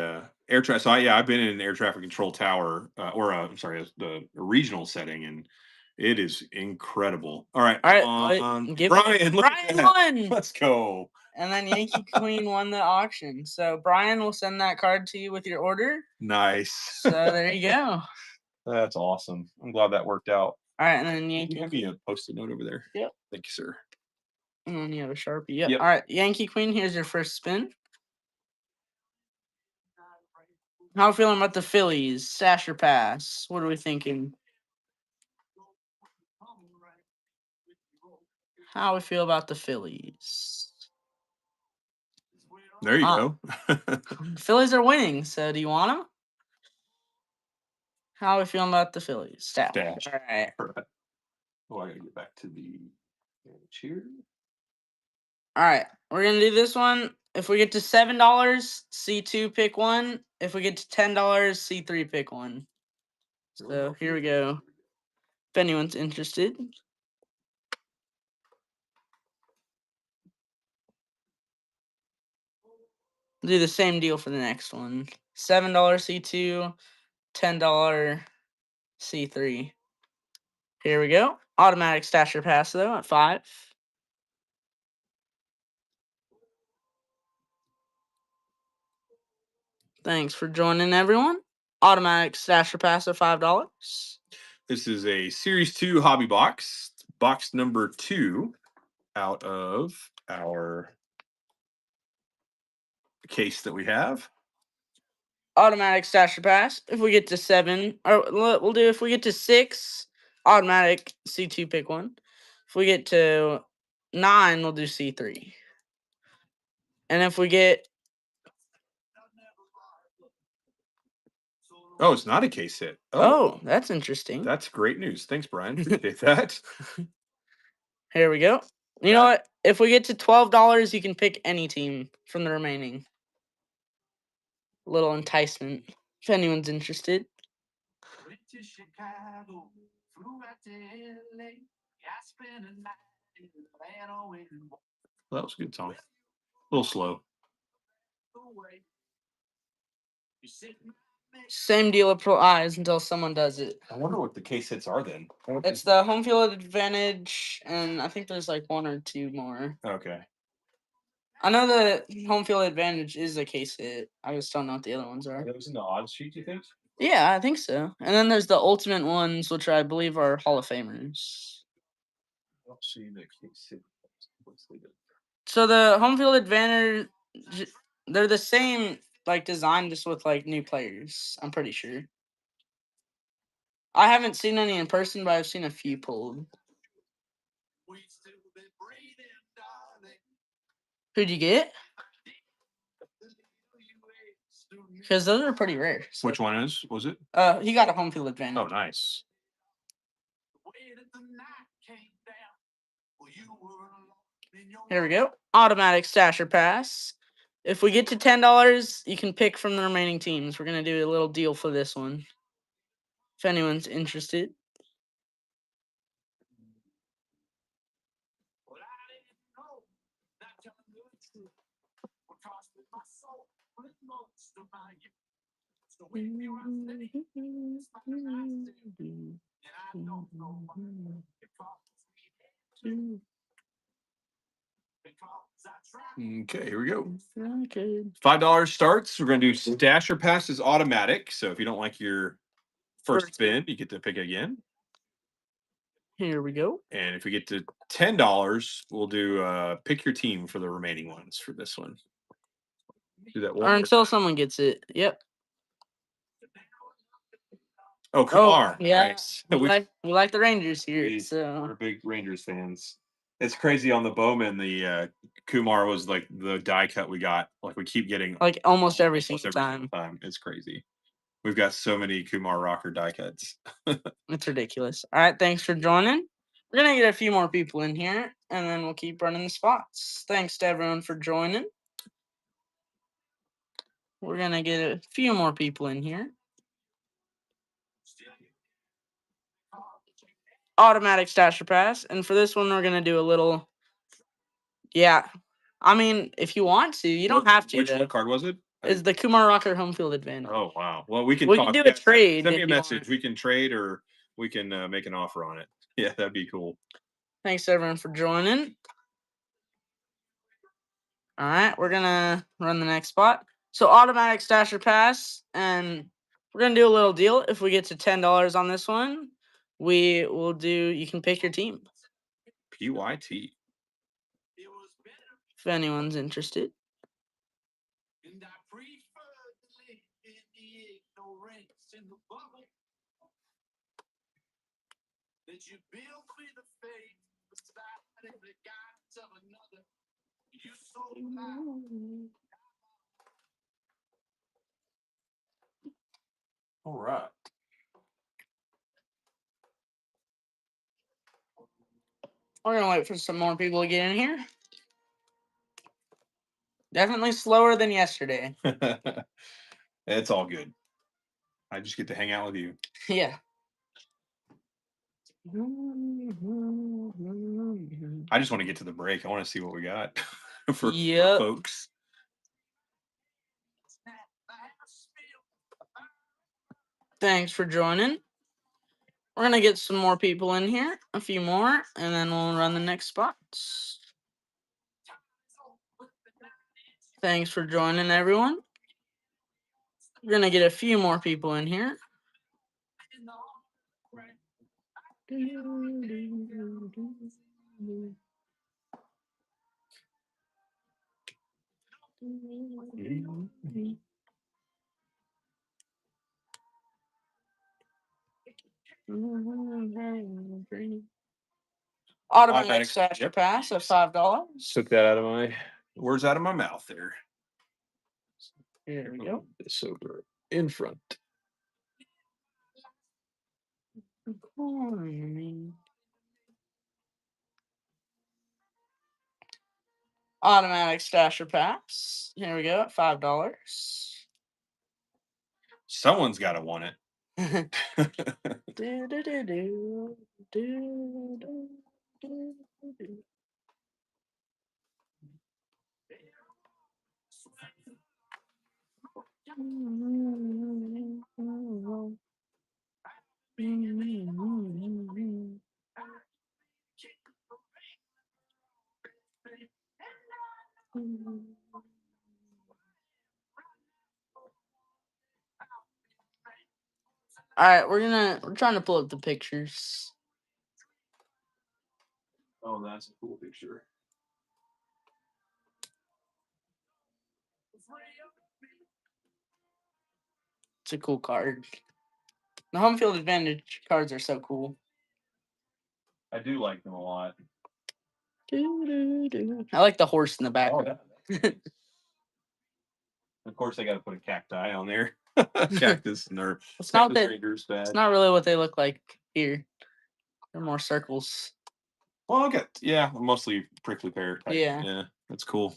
air traffic. So I've been in an air traffic control tower, or I'm sorry, the regional setting, and it is incredible. All right, Brian, look at Brian that. won, Let's go. and then Yankee Queen won the auction. So Brian will send that card to you with your order. Nice. So there you go. That's awesome. I'm glad that worked out. All right, and then Can Yankee. you have me a post-it note over there? Yep. Thank you, sir. And then you have a Sharpie. Yep. Yep. All right, Yankee Queen. Here's your first spin. How are we feeling about the Phillies? Stasher pass. What are we thinking? How we feel about the Phillies? There you go. Phillies are winning, so do you want them? How are we feeling about the Phillies? Stash. Stash. All right. Perfect. Oh, I gotta get back to the cheer. All right. We're gonna do this one. If we get to $7, C2 pick one. If we get to $10, C3 pick one. So here we go. If anyone's interested. Do the same deal for the next one. $7 C2, $10 C3. Here we go. Automatic stasher pass though at 5. Thanks for joining, everyone. Automatic stasher pass at $5. This is a Series 2 hobby box, box number 2 out of our case that we have. Automatic stasher pass. If we get to 7, or we'll do if we get to 6, automatic C2 pick one. If we get to 9, we'll do C3. And if we get Oh, it's not a case hit. Oh, that's interesting. That's great news. Thanks, Brian. Appreciate that. Here we go. You know what? If we get to $12, you can pick any team from the remaining. Little enticement. If anyone's interested. Well, that was a good song. A little slow. Same deal applies until someone does it. I wonder what the case hits are then. It's the home field advantage, and I think there's like 1 or 2 more. Okay. I know the home field advantage is a case hit. I just don't know what the other ones are. Are those in the odds sheet, you think? Yeah, I think so. And then there's the ultimate ones, which I believe are Hall of Famers. I don't see the case hit. What's the difference? So the home field advantage, they're the same like design, just with like new players. I'm pretty sure. I haven't seen any in person, but I've seen a few pulled. Who'd you get? Because those are pretty rare. So. Which one was it? He got a home field advantage. Oh, nice. Here we go. Automatic stasher pass. If we get to $10, you can pick from the remaining teams. We're gonna do a little deal for this one. If anyone's interested. Okay, here we go. Okay. $5 starts. We're going to do stasher passes automatic. So if you don't like your first spin, you get to pick again. Here we go. And if we get to $10, we'll do pick your team for the remaining ones for this one. Do that one Or more until time. someone gets it. Yep. Oh, Kumar. yeah. Nice. We like the Rangers here. We're So big Rangers fans. It's crazy on the Bowman. The Kumar was like the die cut we got. Like we keep getting like almost every almost single every time. single time. It's crazy. We've got so many Kumar Rocker die cuts. It's ridiculous. All right, thanks for joining. We're gonna get a few more people in here, and then we'll keep running the spots. Thanks to everyone for joining. We're gonna get a few more people in here. Automatic stasher pass, and for this one, we're gonna do a little. Yeah, I mean, if you want to, you don't have to. Which though. what card was it? Is the Kumar Rocker home field advantage? Oh wow. Well, we can We talk. can do Yeah, a trade. Send me if a you message. want. We can trade, or we can make an offer on it. Yeah, that'd be cool. Thanks everyone for joining. All right, we're gonna run the next spot. So automatic stasher pass, and we're gonna do a little deal. If we get to $10 on this one, we will do. You can pick your team PYT. if anyone's interested. All right. We're gonna wait for some more people to get in here. Definitely slower than yesterday. It's all good. I just get to hang out with you. Yeah. I just want to get to the break. I want to see what we got for Yep. folks. Thanks for joining. We're gonna get some more people in here, a few more, and then we'll run the next spots. Thanks for joining, everyone. We're gonna get a few more people in here. Automatic stasher pass of $5. Took that out of my words out of my mouth there. Here we go. This over in front. Automatic stasher pass. Here we go at $5. Someone's got to want it. All right, we're trying to pull up the pictures. Oh, that's a cool picture. It's a cool card. The home field advantage cards are so cool. I do like them a lot. I like the horse in the back. Oh, yeah. Of course, I got to put a cacti on there. Cactus and their It's not that. Rangers badge. It's not really what they look like here. They're more circles. Well, okay. Yeah, mostly prickly pear type. Yeah. Yeah, that's cool.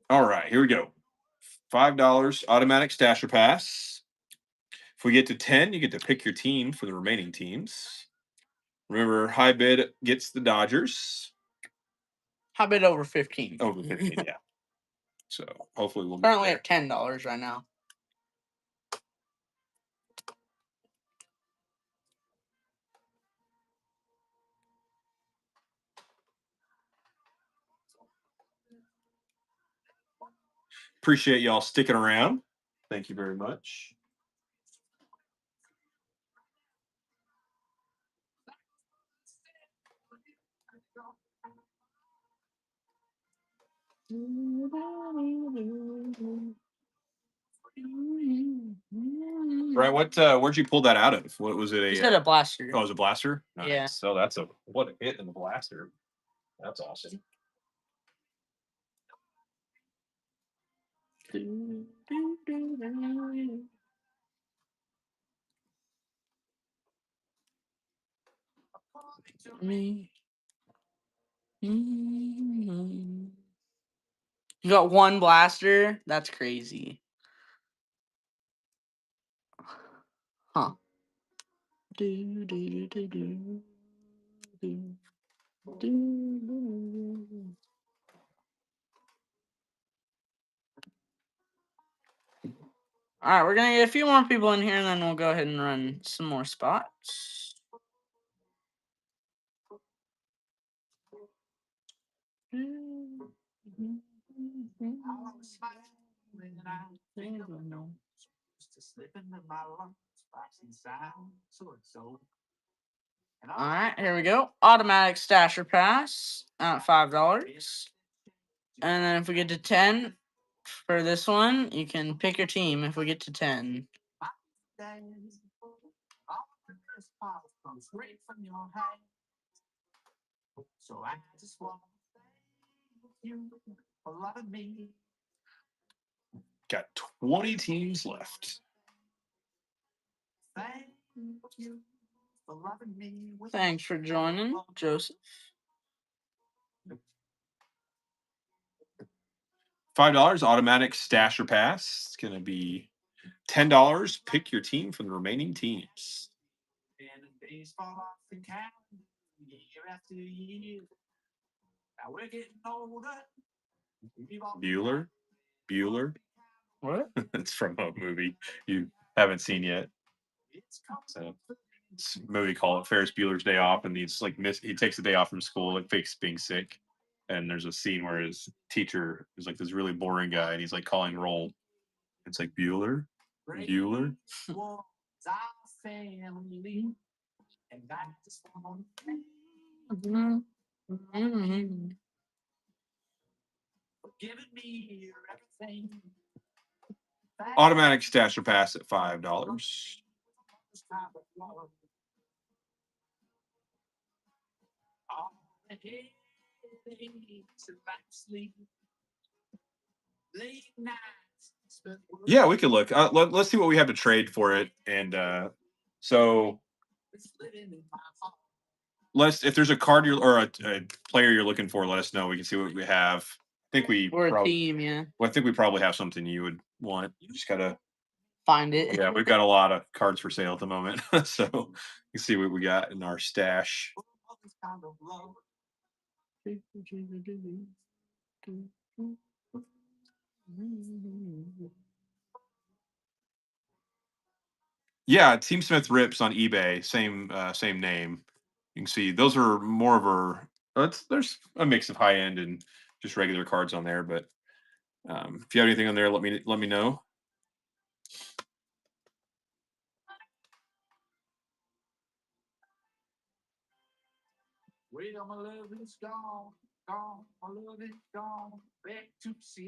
All right, here we go. $5 automatic stasher pass. If we get to 10, you get to pick your team for the remaining teams. Remember, high bid gets the Dodgers. How about over 15? Over 15, yeah. So hopefully we'll Currently at $10 right now. Appreciate y'all sticking around. Thank you very much. Right, where'd you pull that out of? What was it? He said a blaster. Oh, it was a blaster? Nice. Yeah. So that's what a hit in the blaster. That's awesome. Me. You got one blaster? That's crazy. Huh. All right, we're gonna get a few more people in here, and then we'll go ahead and run some more spots. All right, here we go. Automatic stasher pass at $5. And then if we get to 10 for this one, you can pick your team if we get to 10. Got 20 teams left. Thanks for joining, Joseph. $5 automatic stasher pass. It's gonna be $10. Pick your team from the remaining teams. Bueller. What? It's from a movie you haven't seen yet. So it's a movie called Ferris Bueller's Day Off, and he's like he takes a day off from school and fakes being sick. And there's a scene where his teacher is like this really boring guy, and he's like calling roll. It's like Bueller. Automatic stasher pass at $5. Yeah, we could look. Let's see what we have to trade for it, and so if there's a card or a player you're looking for, let us know. We can see what we have. I think Or a team, yeah. Well, I think we probably have something you would want. You just gotta find it. Yeah, we've got a lot of cards for sale at the moment, so you can see what we got in our stash. Yeah, Team Smith Rips on eBay, same name. You can see those are more of there's a mix of high end and just regular cards on there. But if you have anything on there, let me know.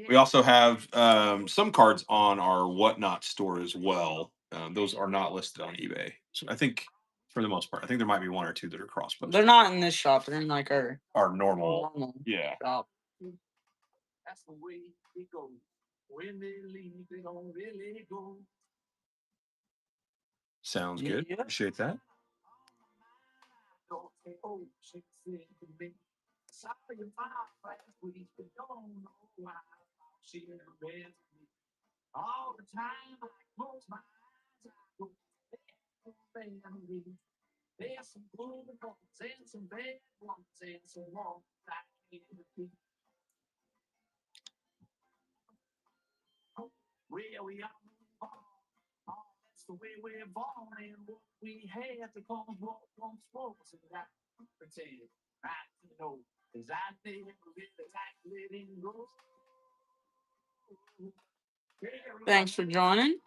We also have some cards on our Whatnot store as well. Those are not listed on eBay. So I think, for the most part, I think there might be one or two that are cross posted. They're not in this shop. They're in like our normal yeah shop. That's the way it goes. When they leave, they don't really go. Sounds good. Yeah. Appreciate that. All the time I close my eyes, I go family. There's some good ones and some bad ones and some ones I can't repeat. Where we are move on. That's the way we're born and what we had to come what once was and I pretend right to know. Cause I never really like letting go. Thanks for joining.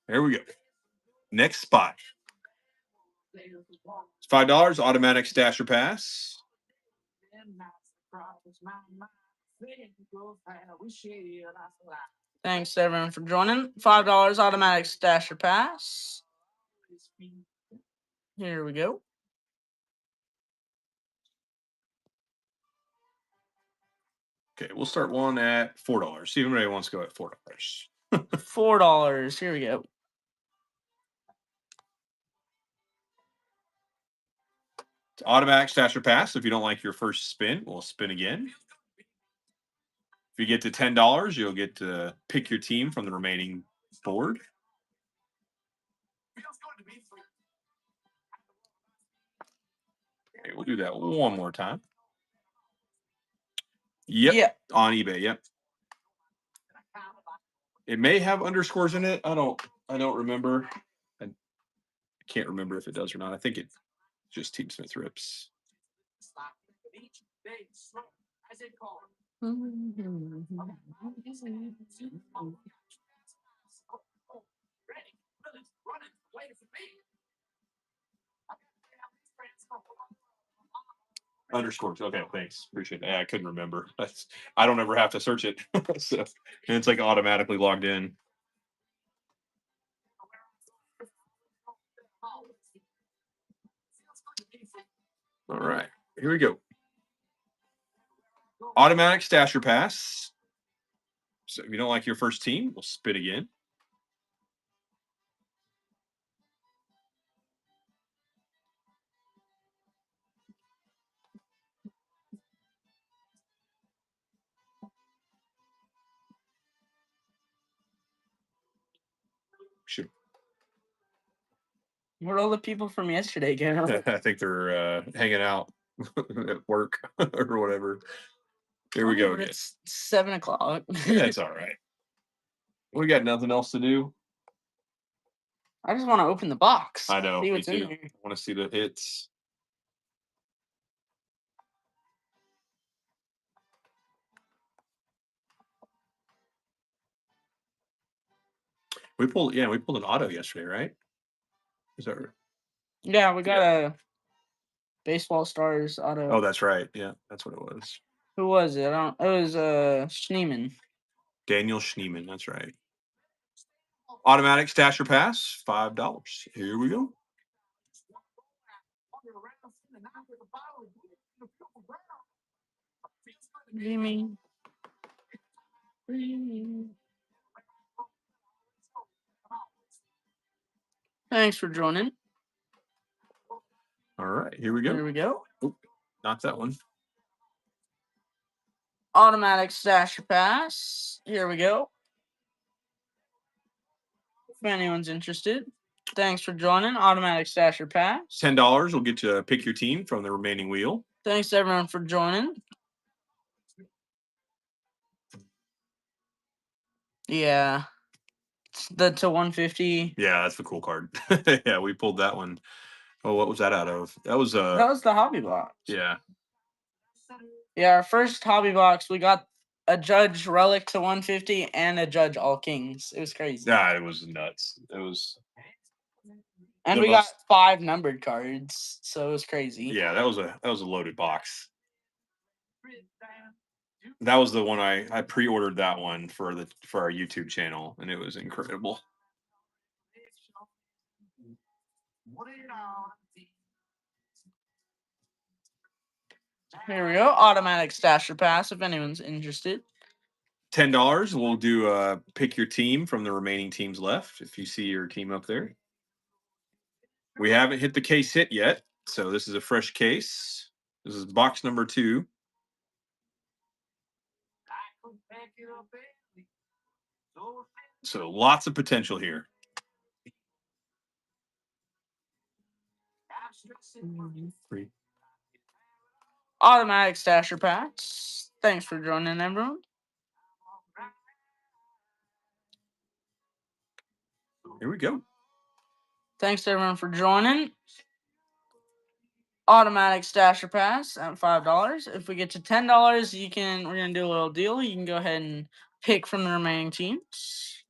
There we go. Next spot. It's $5 automatic stasher pass. Thanks everyone for joining. $5 automatic stasher pass. Here we go. Okay, we'll start one at $4. See if anybody wants to go at $4. $4. Here we go. It's automatic stasher pass. If you don't like your first spin, we'll spin again. If you get to $10, you'll get to pick your team from the remaining board. Okay, we'll do that one more time. Yep, Yeah. on eBay. Yep. It may have underscores in it. I don't remember. I can't remember if it does or not. I think it just Team Smith rips. Underscores. Okay, thanks. Appreciate it. Yeah, I couldn't remember. I don't ever have to search it. So, and it's like automatically logged in. All right, here we go. Automatic stasher pass. So if you don't like your first team, we'll spit again. Sure. Where'd all the people from yesterday go? I think they're hanging out at work or whatever. Here we go again. It's 7 o'clock. That's all right. We got nothing else to do. I just want to open the box. I know. See Me what's in too. there. I want to see the hits. We pulled an auto yesterday, right? Is that right? Yeah, we got a Baseball Stars auto. Oh, that's right. Yeah, that's what it was. Who was it? It was Schneeman. Daniel Schneeman. That's right. Automatic stasher pass, $5. Here we go. Jimmy. Thanks for joining. All right, here we go. Here we go. Oop, not that one. Automatic stasher pass. Here we go. If anyone's interested. Thanks for joining. Automatic stasher pass. $10 will get you to pick your team from the remaining wheel. Thanks everyone for joining. Yeah. The to 150. Yeah, that's the cool card. Yeah, we pulled that one. Oh, what was that out of? That was That was the hobby box. yeah. Yeah, our first hobby box, we got a Judge Relic to 150 and a Judge All Kings. It was crazy. Yeah, it was nuts. It was And the we got most- 5 numbered cards, so it was crazy. yeah, that was a loaded box. That was the one I pre-ordered that one for our YouTube channel, and it was incredible. Here we go. Automatic stasher pass if anyone's interested. $10. We'll do pick your team from the remaining teams left. If you see your team up there, we haven't hit the case hit yet, so this is a fresh case. This is box number 2. So lots of potential here. Automatic stasher pass. Thanks for joining, everyone. Here we go. Thanks everyone for joining. Automatic stasher pass at $5. If we get to $10, we're gonna do a little deal. You can go ahead and pick from the remaining teams.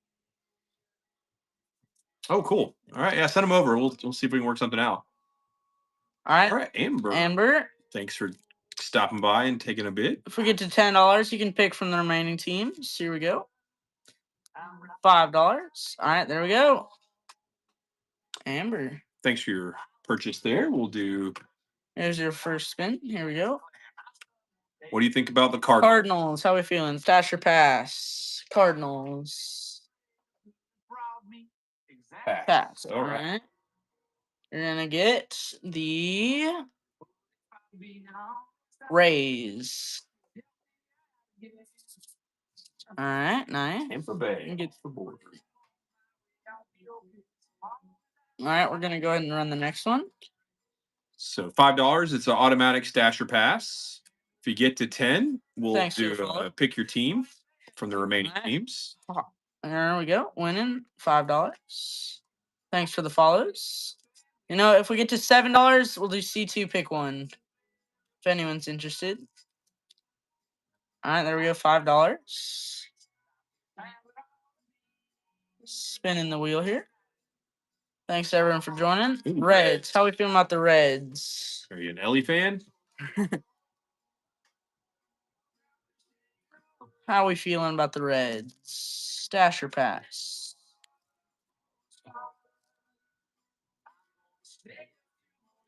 Oh, cool. All right, yeah, send them over. We'll see if we can work something out. All right. All right, Amber. Amber. Thanks for stopping by and taking a bid. If we get to $10, you can pick from the remaining teams. Here we go. $5. All right, there we go. Amber. Thanks for your purchase there. We'll do. There's your first spin. Here we go. What do you think about the Cardinals? Cardinals. How we feeling? Stasher pass. Cardinals. Pass. All right. You're gonna get the Rays. All right, nice. Tampa Bay gets the board. All right, we're gonna go ahead and run the next one. So $5. It's an automatic stasher pass. If you get to 10, we'll Thanks for the do follow. pick your team from the remaining All right. teams. There we go. Winning $5. Thanks for the follows. You know, if we get to $7, we'll do C2 pick one. If anyone's interested. All right, there we go. $5. Spinning the wheel here. Thanks everyone for joining. Ooh, Reds. How we feeling about the Reds? Are you an Ellie fan? How we feeling about the Reds? Stasher pass.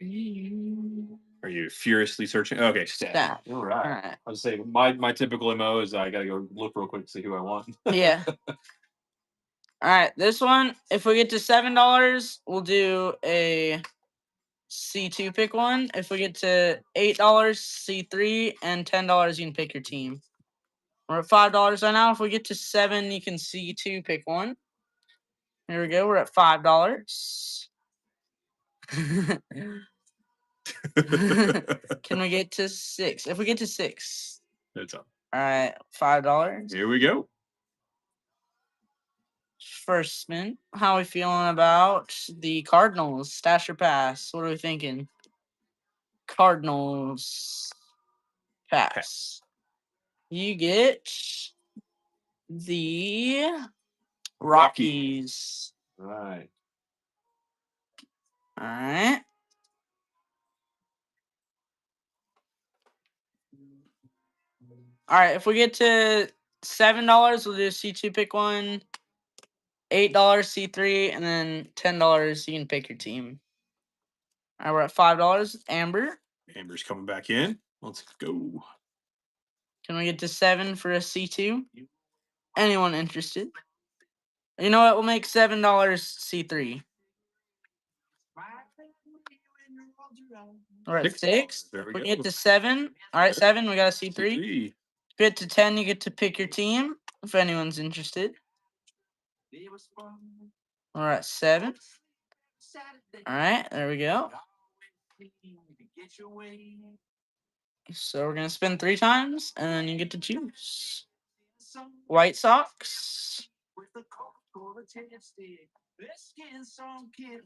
Are you furiously searching? Okay, stat. Stat. All All right. right. I was saying my typical MO is I gotta go look real quick to see who I want. Yeah. All right. This one, if we get to $7, we'll do a C2 pick one. If we get to $8, C3, and $10, you can pick your team. We're at $5 right now. If we get to 7, you can C2 pick one. Here we go. We're at $5. Can we get to 6? If we get to 6. It's up. All right. $5. Here we go. First spin. How are we feeling about the Cardinals? Stasher pass. What are we thinking? Cardinals pass. You get the Rockies. Right. All right. All right. If we get to $7, we'll do C2 pick one. $8 C3, and then $10 you can pick your team. All right, we're at $5. Amber. Amber's coming back in. Let's go. Can we get to 7 for a C2? Anyone interested? You know what? We'll make $7 C3. We're at 6. There we We go. get to 7. All right, 7. We got a C3. C3. Get to 10. You get to pick your team if anyone's interested. We're at 7. All right, there we go. So we're gonna spin 3 times, and then you get to choose. White Sox,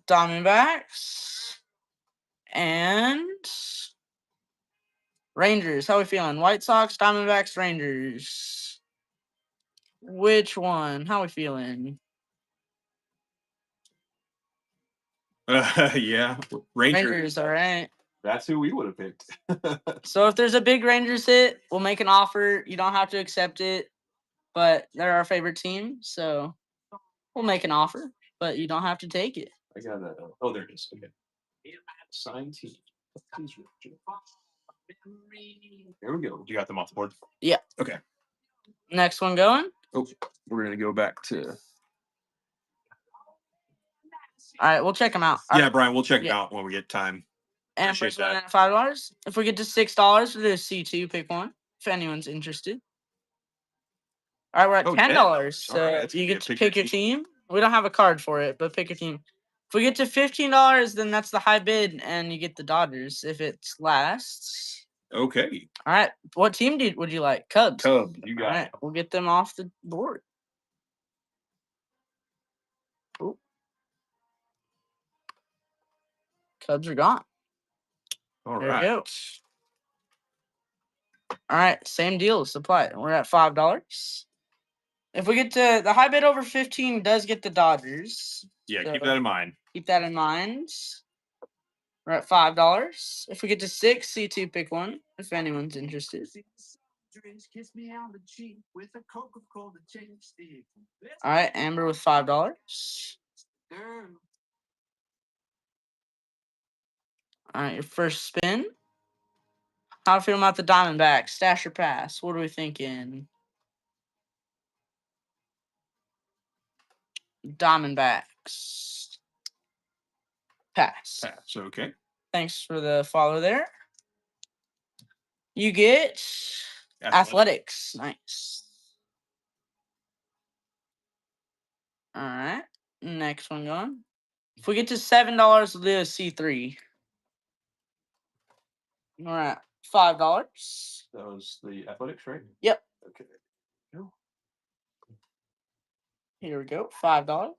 Diamondbacks, and Rangers. How we feeling? White Sox, Diamondbacks, Rangers. Which one? How we feeling? Yeah. Rangers, all right. That's who we would have picked. So if there's a big Rangers hit, we'll make an offer. You don't have to accept it, but they're our favorite team, so we'll make an offer, but you don't have to take it. I got a. Oh, there it is. Okay. Sign team. There we go. You got them off the board? Yeah. Okay. Next one going. Oh, we're gonna go back to. All right, we'll check them out. Yeah, Brian, we'll check it Yeah. out when we get time. And appreciate first one that. at $5. If we get to $6, we'll do a C2 pick one. If anyone's interested. All right, we're at Oh, $10. $10. So All right, that's you gonna get to be a pick pick your team. We don't have a card for it, but pick your team. If we get to $15, then that's the high bid, and you get the Dodgers if it lasts. Okay. All right, what team would you like? Cubs. Cub, you All got right, we'll get them off the board. Ooh. Cubs are gone. All There we right. go. All right, same deal. Supply. We're at $5. If we get to the high bid over 15, does get the Dodgers. Yeah, keep So that in mind. keep that in mind. We're at $5. If we get to 6, C2 pick one. If anyone's interested. All right, Amber with $5. All right, your first spin. How feel about the Diamondbacks? Stash or pass? What are we thinking? Diamondbacks. Pass. Pass. Okay. Thanks for the follow there. You get athletics. Nice. All right. Next one going. If we get to $7, we'll do a C3. We're at $5. That was the athletics, right? Yep. Okay. Here we go. $5.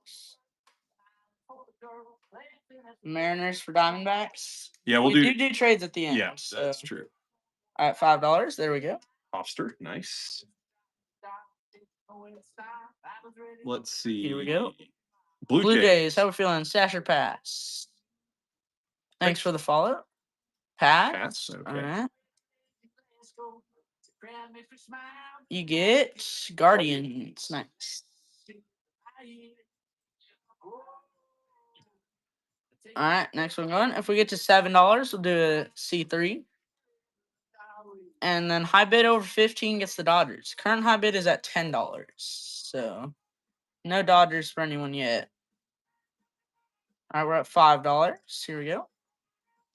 Mariners for Diamondbacks. Yeah, we'll we do trades at the end. Yeah, so that's true. at $5. There we go. Hofster, nice. Let's see. Here we go. Blue Jays. How we feeling? Stash or pass? Thanks for the follow. Pass. Pass. Okay. All right. You get Guardians. Nice. All right, next one going. If we get to $7, we'll do a C3. And then high bid over 15 gets the Dodgers. Current high bid is at $10. So no Dodgers for anyone yet. All right, we're at $5. Here we go.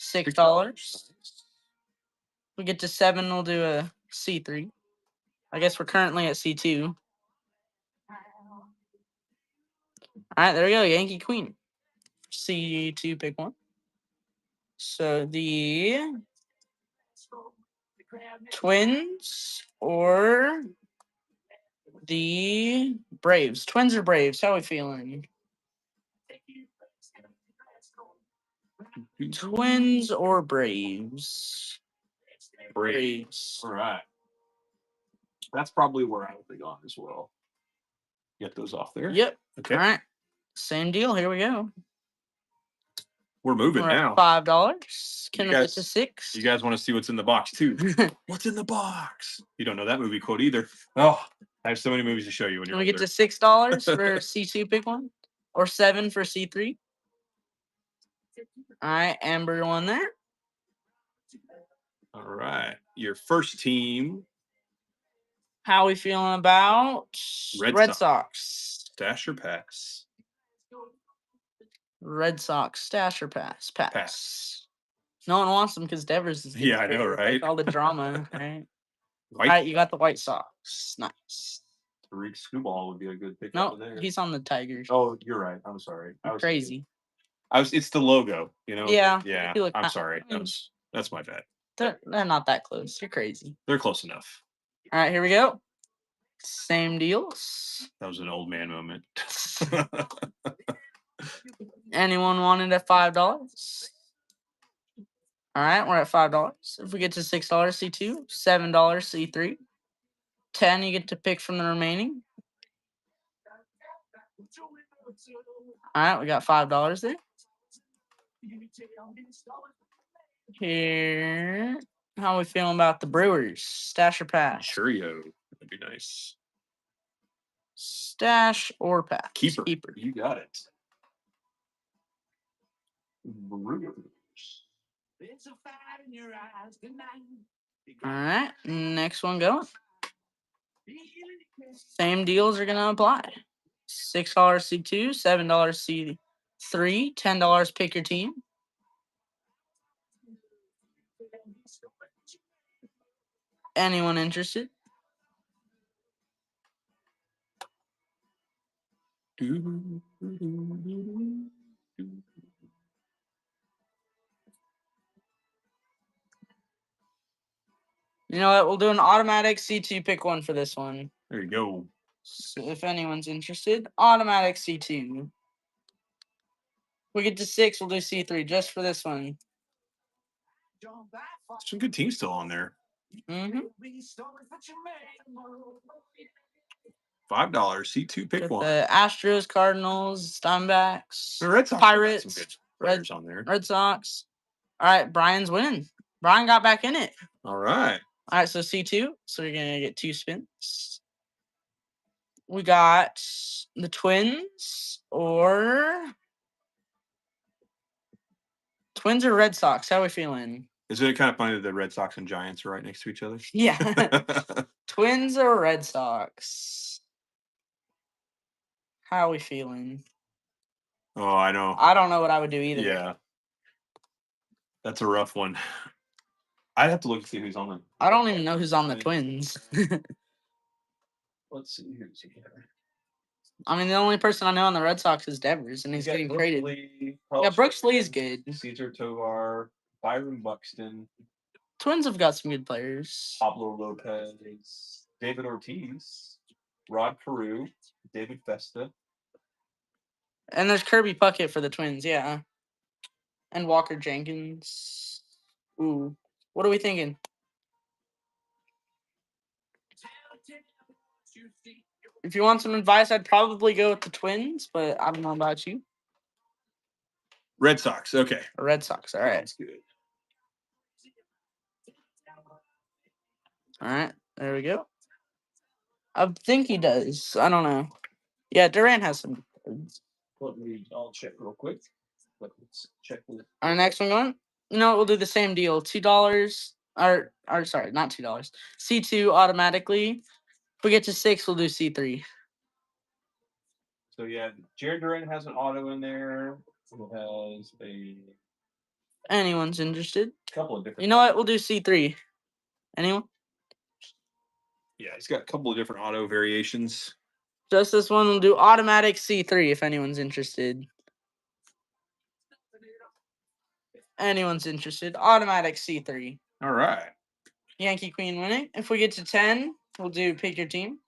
$6. We get to 7, we'll do a C3. I guess we're currently at C2. All right, there we go. Yankee Queen. C2 pick one. So the Twins or the Braves. Twins or Braves? How are we feeling? Twins or Braves? Braves. All right. That's probably where I would be gone as well. Get those off there. Yep. Okay. All right. Same deal. Here we go. We're moving We're at now. $5. Can You we get guys- to 6? You guys want to see what's in the box too? What's in the box? You don't know that movie quote either. Oh, I have so many movies to show you when Can you're we get older. to $6 for C2 pick one? Or 7 for C3? All right, Amber won there. All right. Your first team, How we feeling about Red Sox? stash or pass? Red Sox, stash or pass? Pass. Pass. No one wants them because Devers is Yeah, I know, like right? all the drama, right? White All right, you got the White Sox. Nice. Tariq Skubal would be a good pick. No, there. he's on the Tigers. Oh, you're right. I'm sorry. I was Crazy. It's the logo, you know. Yeah. Yeah. you look I'm kind- sorry. I mean, That's my bad. they're not that close. You're crazy. They're close enough. All right, here we go. Same deals. That was an old man moment. Anyone wanted at $5? All right, we're at $5. If we get to $6, C2, $7, C3, 10, you get to pick from the remaining. All right, we got $5 there. Here, how we feeling about the Brewers? Stash or pass? Churio. That'd be nice. Stash or pass? Keeper. Keeper. You got it. Brewers. All right, next one going. Same deals are gonna apply. $6 C2, $7 C3, $10 pick your team. Anyone interested? You know what? We'll do an automatic C2 pick one for this one. There you go. So if anyone's interested, automatic C2. We get to 6, we'll do C3 just for this one. Some good teams still on there. Mm-hmm. $5 C2 pick Got one. the Astros, Cardinals, Diamondbacks, The Red Sox got some Pirates, good players on there. Red Sox. All right, Brian's winning. Brian got back in it. All right. All right, so C2. So you're going to get 2 spins. We got the Twins or Red Sox. How are we feeling? Isn't it kind of funny that the Red Sox and Giants are right next to each other? Yeah. Twins or Red Sox? How are we feeling? Oh, I know. I don't know what I would do either. Yeah. That's a rough one. I'd have to look and see who's on them. I don't even know who's on the Twins. Let's see who's here. I mean, the only person I know on the Red Sox is Devers, and he's getting traded. Yeah, Brooks Lee's good. Cesar Tovar, Byron Buxton, Twins have got some good players. Pablo Lopez, David Ortiz, Rod Carew, David Festa. And there's Kirby Puckett for the Twins, yeah. And Walker Jenkins. Ooh. What are we thinking? If you want some advice, I'd probably go with the Twins, but I don't know about you. Red Sox, okay. Or Red Sox, all right. That's good. All right, there we go. I think he does. I don't know. Yeah, Durant has some. I'll check real quick. Let's check. Our next one going. You know what? We'll do the same deal. $2. Or sorry, not $2. C2 automatically. If we get to 6, we'll do C3. So yeah, Jared Durant has an auto in there. Who has a Anyone's interested? couple of different. You know what? We'll do C3. Anyone? Yeah, he's got a couple of different auto variations. Just this one. We'll do automatic C3 if anyone's interested. Anyone's interested. Automatic C3. All right. Yankee Queen winning. If we get to 10, we'll do pick your team.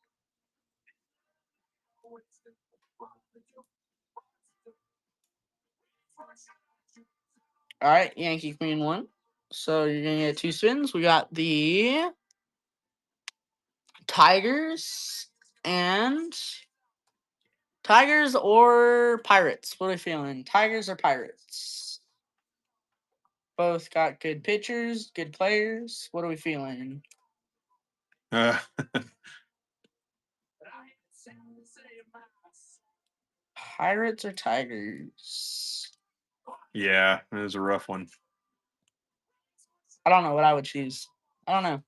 All right, Yankee Queen won. So you're going to get 2 spins. We got the Tigers or Pirates. What are we feeling? Tigers or Pirates? Both got good pitchers, good players. What are we feeling? Pirates or Tigers? Yeah, it was a rough one. I don't know what I would choose. I don't know.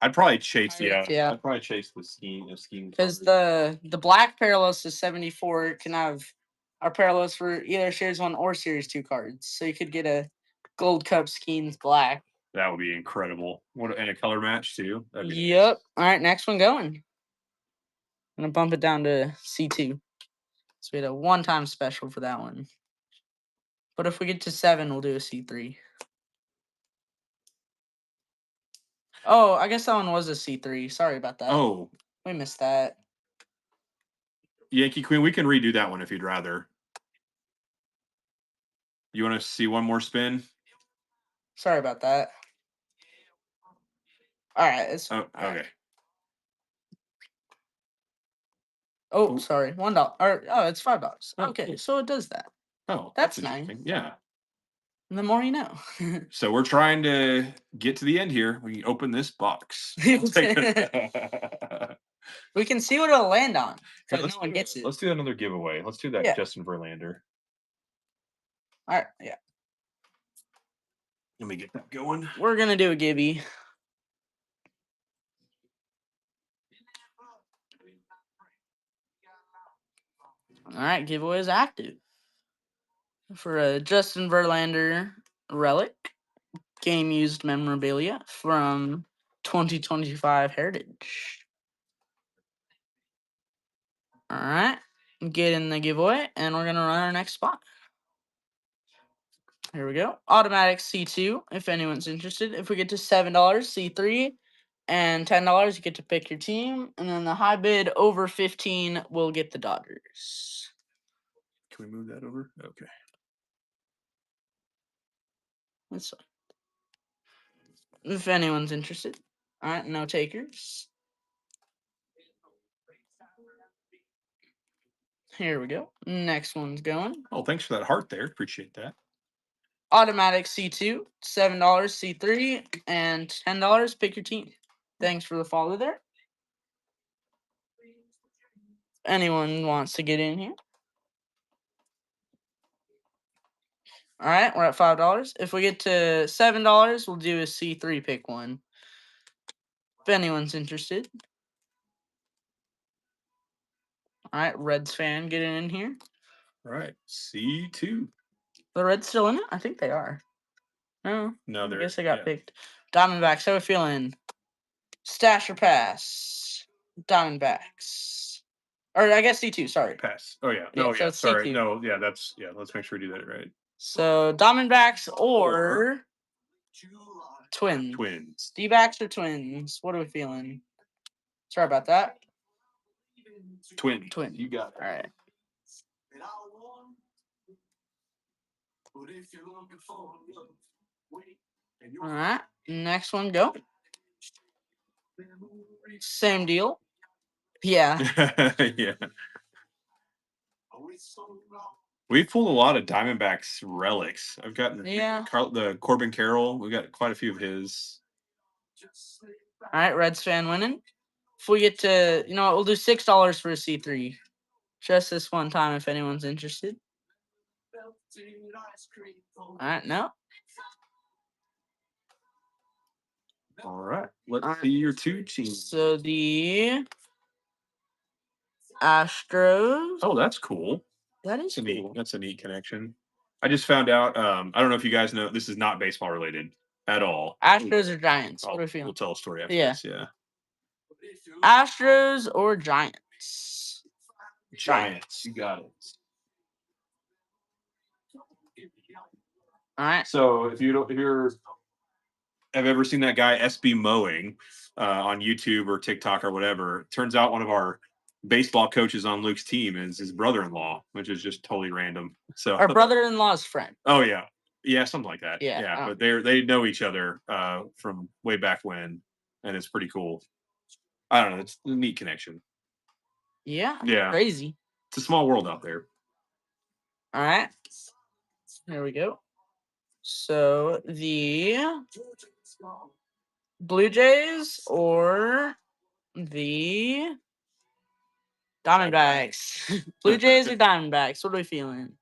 I'd probably chase. Pirates, Yeah, yeah. I'd probably chase the scheme. Because the black Parallels is 74. It can have our Parallels for either Series 1 or Series 2 cards. So you could get a Gold Cup Skeens black. That would be incredible. And a color match too. That'd be Yep. All right, next one going. I'm going to bump it down to C2. So we had a one-time special for that one. But if we get to 7, we'll do a C3. Oh, I guess that one was a C3. Sorry about that. Oh, We missed that. Yankee Queen, we can redo that one if you'd rather. You want to see one more spin? Sorry about that. All right. It's Oh, all right. okay. Oh, Ooh. sorry. $1. It's $5. Oh, Okay, cool. so it does that. Oh, That's interesting. nice. Yeah. The more you know. So we're trying to get to the end here. We can open this box. We can see what it'll land on. But no one gets it. Let's do another giveaway. Let's do that, Yeah. Justin Verlander. All right, yeah. Let me get that going. We're gonna do a gibby. All right, giveaway is active for a Justin Verlander relic game used memorabilia from 2025 Heritage. All right, get in the giveaway, and we're gonna run our next spot. Here we go. Automatic C2, if anyone's interested. If we get to $7, C3, and $10, you get to pick your team. And then the high bid over 15 will get the Dodgers. Can we move that over? Okay. That's fine. If anyone's interested. All right, no takers. Here we go. Next one's going. Oh, thanks for that heart there. Appreciate that. Automatic C2, $7 C3, and $10. Pick your team. Thanks for the follow there. Anyone wants to get in here? All right, we're at $5. If we get to $7, we'll do a C3 pick one. If anyone's interested. All right, Reds fan getting in here. All right. C2. The Reds still in it? I think they are. No, No, I they're. guess they got yeah. picked. Diamondbacks, how we feeling? Stash or pass? Diamondbacks. Or I guess C2, sorry. Pass. Oh, yeah. Yeah, No, so yeah. it's Sorry. C2. No, yeah. That's, yeah. Let's make sure we do that right. So Diamondbacks or Twins. Twins. D-backs or Twins? What are we feeling? Sorry about that. Twin. Twin. You got it. All right. All right. Next one, go. Same deal. Yeah. Yeah. We've pulled a lot of Diamondbacks relics. I've gotten Yeah. the Corbin Carroll. We got quite a few of his. All right, Reds fan winning. If we get to, you know what, we'll do $6 for a C3. Just this one time if anyone's interested. All right, no. All right. Let's All right. see your two teams. So the Astros. Oh, that's cool. That is That's a neat. cool. That's a neat connection. I just found out. I don't know if you guys know. This is not baseball related at all. Astros or Giants? What are we We'll feeling? tell a story after Yeah. this. Yeah. Astros or Giants? Giants. You got it. All right. So if you're have ever seen that guy SB Mowing on YouTube or TikTok or whatever, it turns out one of our baseball coaches on Luke's team is his brother-in-law, which is just totally random. So Our brother-in-law's friend. Oh yeah. Yeah, something like that. Yeah, Yeah. But they know each other from way back when, and it's pretty cool. I don't know, it's a neat connection. Yeah. Yeah. Crazy. It's a small world out there. All right. There we go. So the Blue Jays or the Diamondbacks? Blue Jays or Diamondbacks? What are we feeling?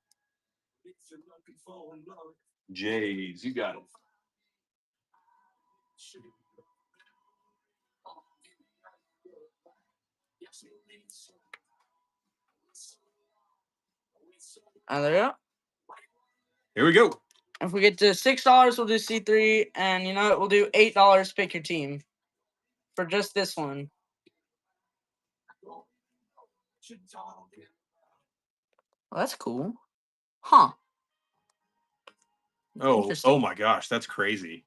Jays, you got it. There we go. Here we go. If we get to $6, we'll do C3, and you know what? We'll do $8. Pick your team for just this one. Well, that's cool, huh? Oh Interesting. my gosh, that's crazy.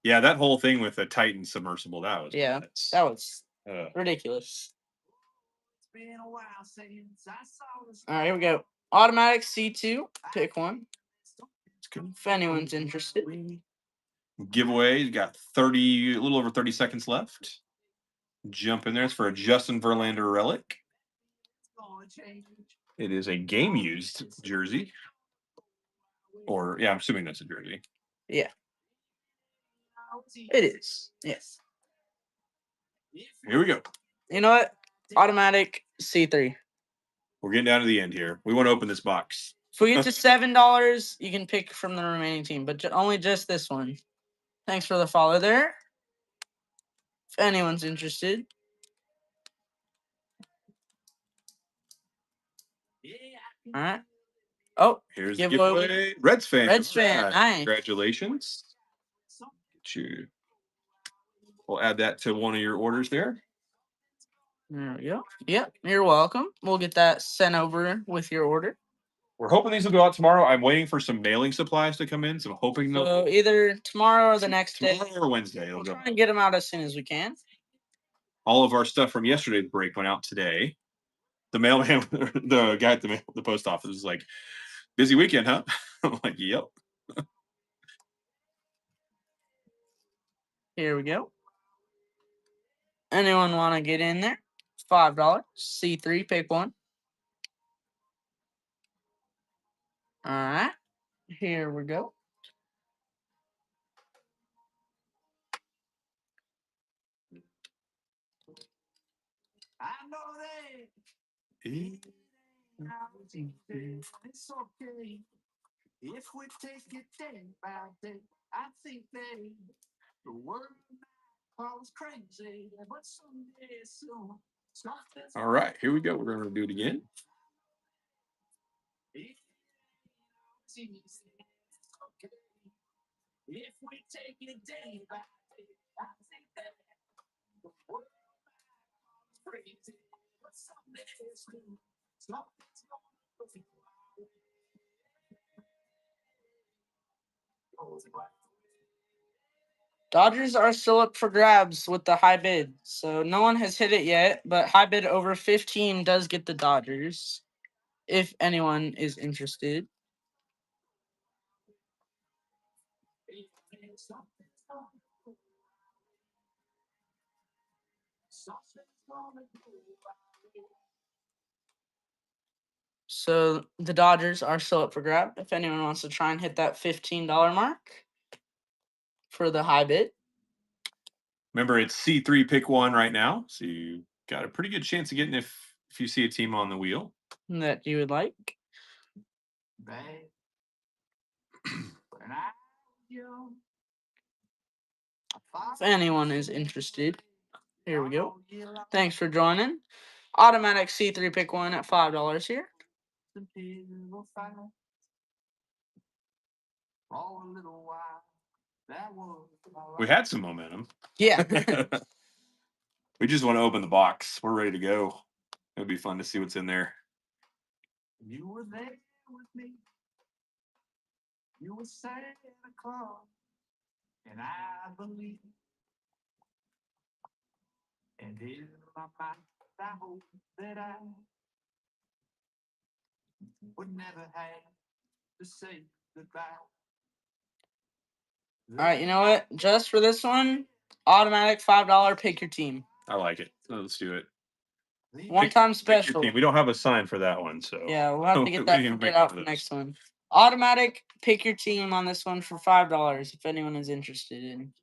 Yeah, that whole thing with the Titan submersible, that was Yeah, nuts. that was ridiculous. All right, here we go. Automatic C2. Pick one. If anyone's interested. Giveaway. Got a little over 30 seconds left. Jump in there. It's for a Justin Verlander relic. It is a game used jersey. Or yeah, I'm assuming that's a jersey. Yeah. It is. Yes. Here we go. You know what? Automatic C3. We're getting down to the end here. We want to open this box. If we get to $7, you can pick from the remaining team, but only just this one. Thanks for the follow there. If anyone's interested. All right. Oh, here's the giveaway. giveaway. Reds fan. Reds fan. Nice. Congratulations. We'll add that to one of your orders there. There we go. Yep, you're welcome. We'll get that sent over with your order. We're hoping these will go out tomorrow. I'm waiting for some mailing supplies to come in, so I'm hoping So either tomorrow or the next day. Tomorrow or Wednesday. We'll It'll try go. and get them out as soon as we can. All of our stuff from yesterday's break went out today. The mailman, the guy at the post office was like, busy weekend, huh? I'm like, yep. Here we go. Anyone want to get in there? $5. C3, pick one. All right. Here we go. I know that it's okay if we take it day by day. I think that the world calls crazy, but someday soon something's All right, here we go. We're going to do it again. it's easy. It's okay if we take it day by day. I think that the world calls crazy, but someday soon something's gonna go our way. Dodgers are still up for grabs with the high bid. So no one has hit it yet, but high bid over 15 does get the Dodgers. If anyone is interested. So the Dodgers are still up for grab. If anyone wants to try and hit that $15 mark for the high bid. Remember, it's C3 pick one right now, so you got a pretty good chance of getting if you see a team on the wheel that you would like. If anyone is interested, here we go. Thanks for joining. Automatic C3 pick one at $5 here. We had some momentum. Yeah. We just want to open the box. We're ready to go. It'll be fun to see what's in there. You were there with me. You were Santa Claus, and I believe. And in my mind, I hope that I would never have to say goodbye. All right, you know what? Just for this one, automatic $5 pick your team. I like it. Let's do it. One time Pick your special. team. We don't have a sign for that one, so Yeah, we'll have to get we that need to printed make out one for of next those. one. Automatic pick your team on this one for $5 if anyone is interested in.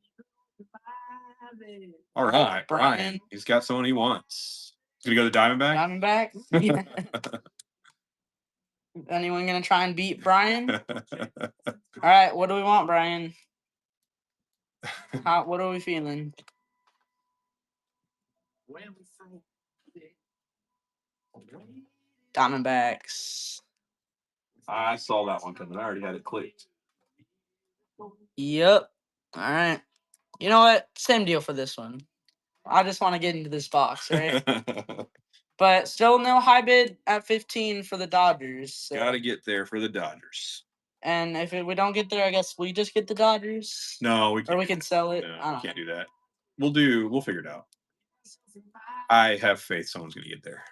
All right, Brian. Brian. He's got someone he wants. He's gonna go to Diamondback. Diamondback? Yeah. Anyone gonna try and beat Brian? All right, what do we want, Brian? What are we feeling? Diamondbacks. I saw that one coming. I already had it clicked. Yep. All right. You know what? Same deal for this one. I just want to get into this box, right? But still no high bid at 15 for the Dodgers. So. Got to get there for the Dodgers. And if we don't get there, I guess we just get the Dodgers. No, we can't. Or we can sell it. No, I we don't can't do that. We'll figure it out. I have faith someone's gonna get there.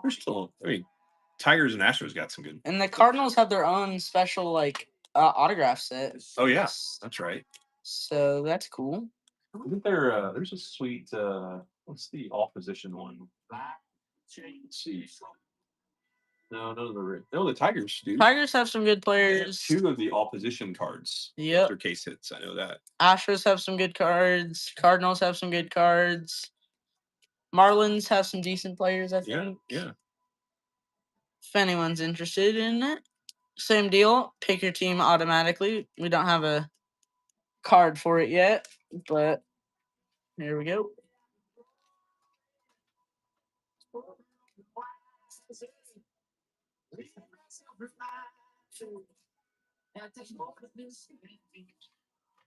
We're still, Tigers and Astros got some good. And the Cardinals have their own special autograph set. Oh yeah, that's right. So that's cool. Isn't there? There's a sweet. What's the opposition one? Let's see. No, the Tigers do. Tigers have some good players. Two of the opposition cards. Yep. Their case hits. I know that. Astros have some good cards. Cardinals have some good cards. Marlins have some decent players, I think. Yeah. If anyone's interested in it, same deal. Pick your team automatically. We don't have a card for it yet, but here we go.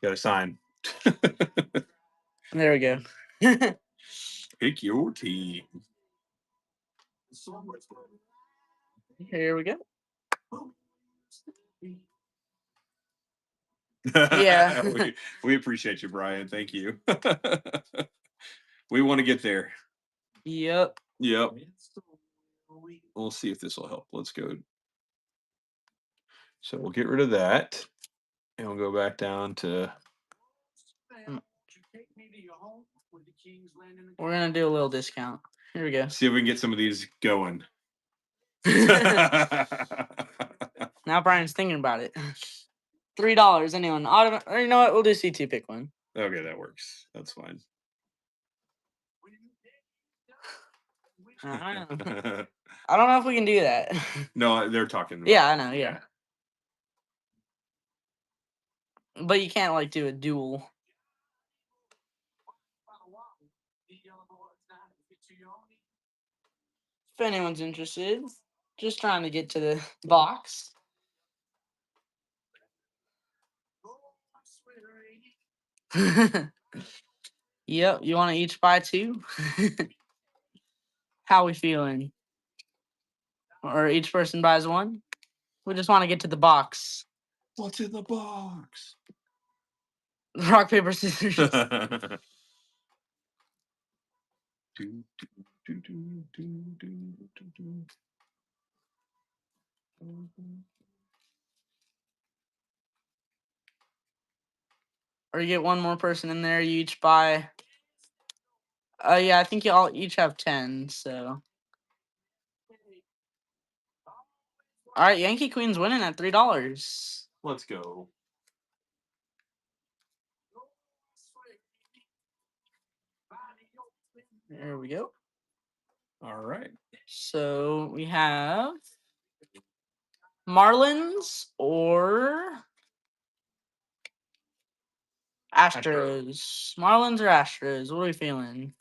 Got a sign. There we go. Pick your team. Here we go. Yeah. we appreciate you, Brian. Thank you. We want to get there. Yep. Yep. We'll see if this will help. Let's go. So we'll get rid of that. And we'll go back down to We're gonna do a little discount. Here we go. see if we can get some of these going. Now Brian's thinking about it. $3. Anyone? Or you know what? We'll do C2 pick one. Okay, that works. That's fine. I don't know. I don't know if we can do that. No, they're talking. About Yeah, I know. Yeah. But you can't like do a duel. If anyone's interested, just trying to get to the box. Yep, you want to each buy 2? How we feeling? Or each person buys 1? We just want to get to the box. What's in the box? Rock, paper, scissors. Or you get one more person in there. You each buy. Yeah, I think you all each have 10. So. All right, Yankee Queen's winning at $3. Let's go. There we go. All right. So we have Marlins or Astros. Marlins or Astros? What are we feeling?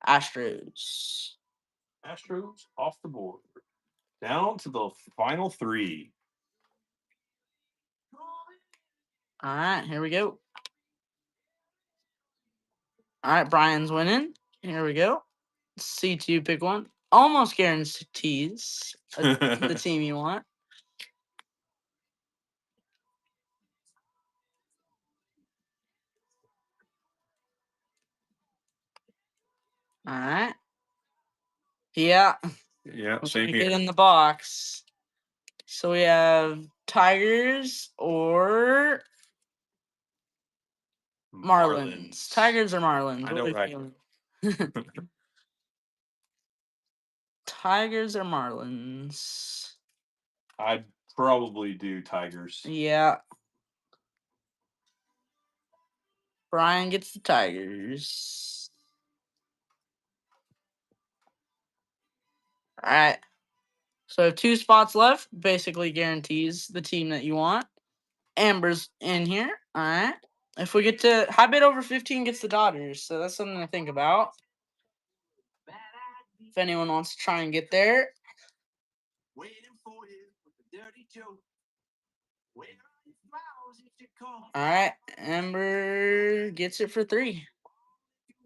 Astros. Astros off the board. Down to the final 3. All right, here we go. All right, Brian's winning. Here we go. C2 pick one. Almost guarantees the team you want. All right. Yeah. Yeah, We're same gonna get here. in the box. So we have Tigers or Marlins. Tigers or Marlins? I What know are we what I feeling? Tigers or Marlins? I'd probably do Tigers. Yeah. Brian gets the Tigers. All right. So 2 spots left. Basically guarantees the team that you want. Amber's in here. All right. If we get to high bid over 15 gets the Dodgers. So that's something to think about. If anyone wants to try and get there. All right. Amber gets it for 3.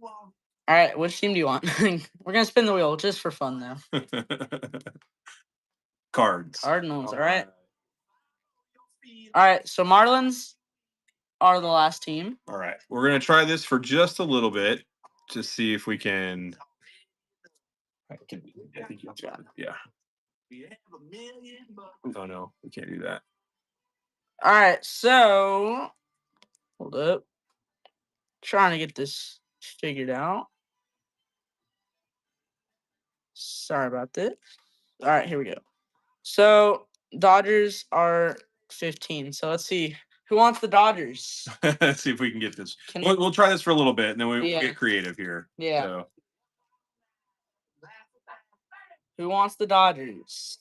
All right. Which team do you want? We're going to spin the wheel just for fun, though. Cards. Cardinals. All right. All right. So Marlins are the last team. All right. We're going to try this for just a little bit to see if we can. I think you got it. Yeah. Oh, no. We can't do that. All right. So hold up. Trying to get this figured out. Sorry about this. All right, here we go. So Dodgers are 15. So let's see who wants the Dodgers. Let's see if we can get this. Can- We'll try this for a little bit, and then we'll Yeah. get creative here. Yeah. So, Who wants the Dodgers?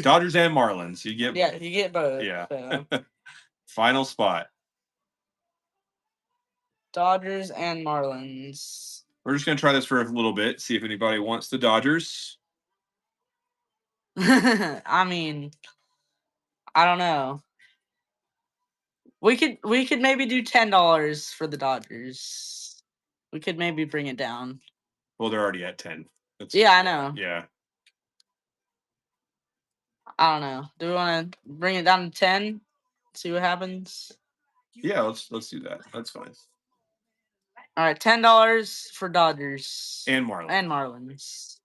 Dodgers and Marlins. You get. Yeah, you get both. Yeah. So. Final spot. Dodgers and Marlins. We're just going to try this for a little bit, see if anybody wants the Dodgers. I mean, I don't know. We could maybe do $10 for the Dodgers. We could maybe bring it down. Well, they're already at 10. Yeah, I know. Yeah. I don't know. Do we want to bring it down to 10? See what happens? Yeah, let's do that. That's fine. All right, $10 for Dodgers And Marlins. and Marlins.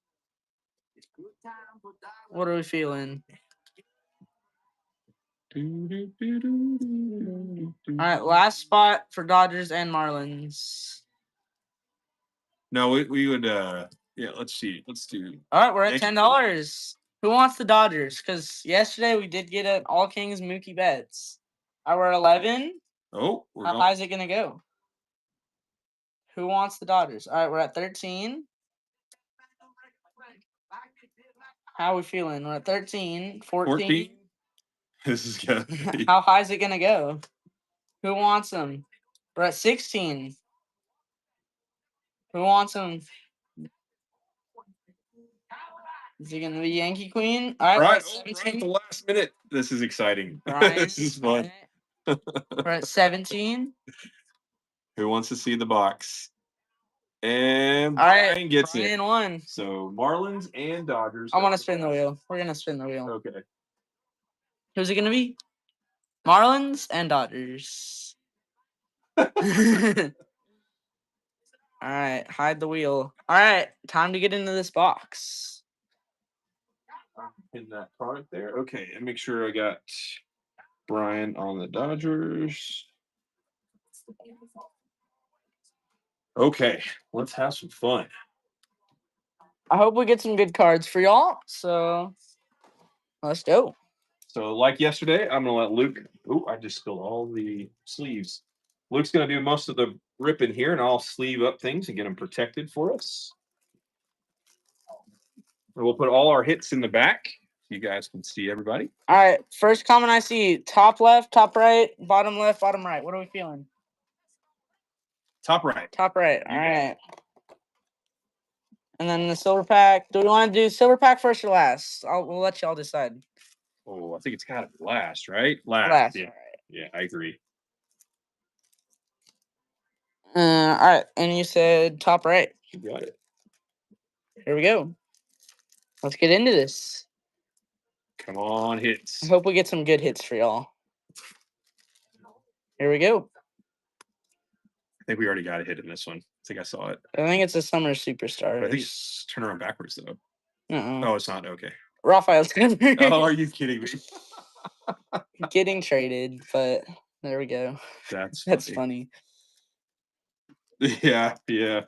What are we feeling? All right, last spot for Dodgers and Marlins. No, we would yeah, let's see. Let's do All right, we're at Yankee- $10. Who wants the Dodgers? Because yesterday we did get an All Kings Mookie Betts. All right, we're at 11. Oh, we're How going. high is it gonna go? Who wants the Dodgers? All right, we're at 13. How are we feeling? We're at 13, 14. 14. This is gonna be How high is it gonna go? Who wants them? We're at 16. Who wants them? Is it gonna be Yankee Queen? All right, all we're right, at oh, right at 17. the last minute. This is exciting. Brian, This is fun. we're at 17. Who wants to see the box? And All right, Brian gets Brian it. won. So Marlins and Dodgers. I want to spin the wheel. We're gonna spin the wheel. Okay. Who's it gonna be? Marlins and Dodgers. All right, hide the wheel. All right, time to get into this box. In that product there. Okay, and make sure I got Brian on the Dodgers. Okay, let's have some fun. I hope we get some good cards for y'all. So let's go. So, like yesterday, I'm gonna let Luke. Oh, I just spilled all the sleeves. Luke's gonna do most of the ripping here, and I'll sleeve up things and get them protected for us. And we'll put all our hits in the back. You guys can see everybody. All right, first comment I see: top left, top right, bottom left, bottom right. What are we feeling? Top right. Top right. You All got right. And then the silver pack. Do we want to do silver pack first or last? We'll let y'all decide. Oh, I think it's gotta be last, right? Last. Last. Yeah. All right. Yeah, I agree. All right, and you said top right. You got it. Here we go. Let's get into this. Come on, hits. I hope we get some good hits for y'all. Here we go. I think we already got a hit in this one. I think I saw it. I think it's a summer But superstar. I think it's turn around backwards though. Uh-uh. Oh, it's not okay. Raphael Skinner. Oh, are you kidding me? Getting traded, but there we go. That's That's funny. funny. Yeah, yeah.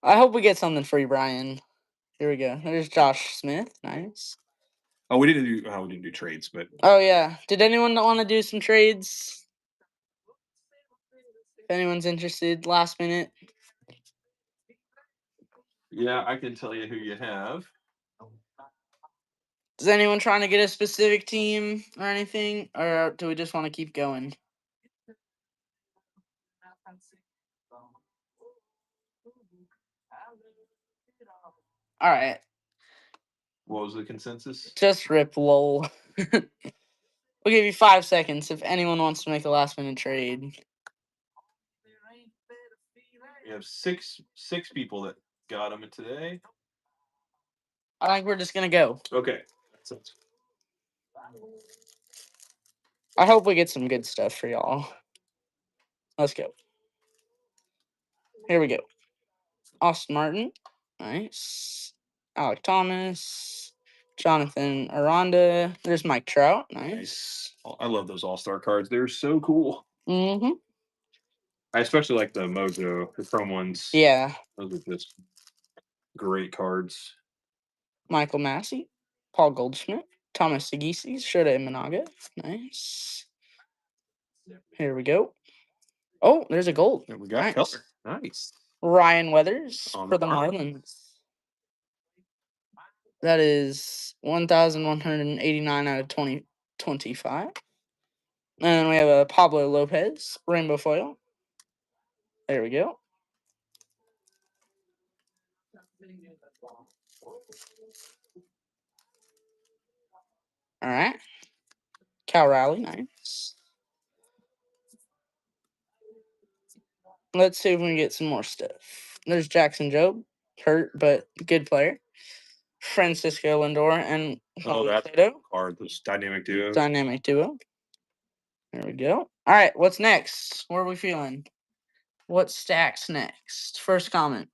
I hope we get something for you, Brian. Here we go. There's Josh Smith. Nice. Oh, we didn't do trades, but Oh yeah. Did anyone want to do some trades? If anyone's interested, last minute. yeah, I can tell you who you have. Is anyone trying to get a specific team or anything, or do we just want to keep going? All right, What was the consensus? just rip lol. We'll give you 5 seconds if anyone wants to make a last minute trade. We have six people that got them today. I think we're just gonna go. Okay. I hope we get some good stuff for y'all. Let's go. Here we go. Austin Martin. Nice. Alec Thomas. Jonathan Aranda. There's Mike Trout. Nice. I love those all-star cards. They're so cool. Mm-hmm. I especially like the Mojo, the Chrome ones. Yeah. Those are just great cards. Michael Massey. Paul Goldschmidt. Thomas Segisi. Shota Imanaga. Nice. Here we go. Oh, there's a gold. And we got Nice. color. Nice. Ryan Weathers On for the the Marlins. That is 1,189 out of 2025. And then we have a Pablo Lopez rainbow foil. There we go. All right. Cal Raleigh, nice. Let's see if we can get some more stuff. There's Jackson Jobe, hurt but good player. Francisco Lindor and Oh, Juan that's Soto, card. This dynamic duo. dynamic duo. There we go. All right, what's next? What are we feeling? What stacks next? First comment.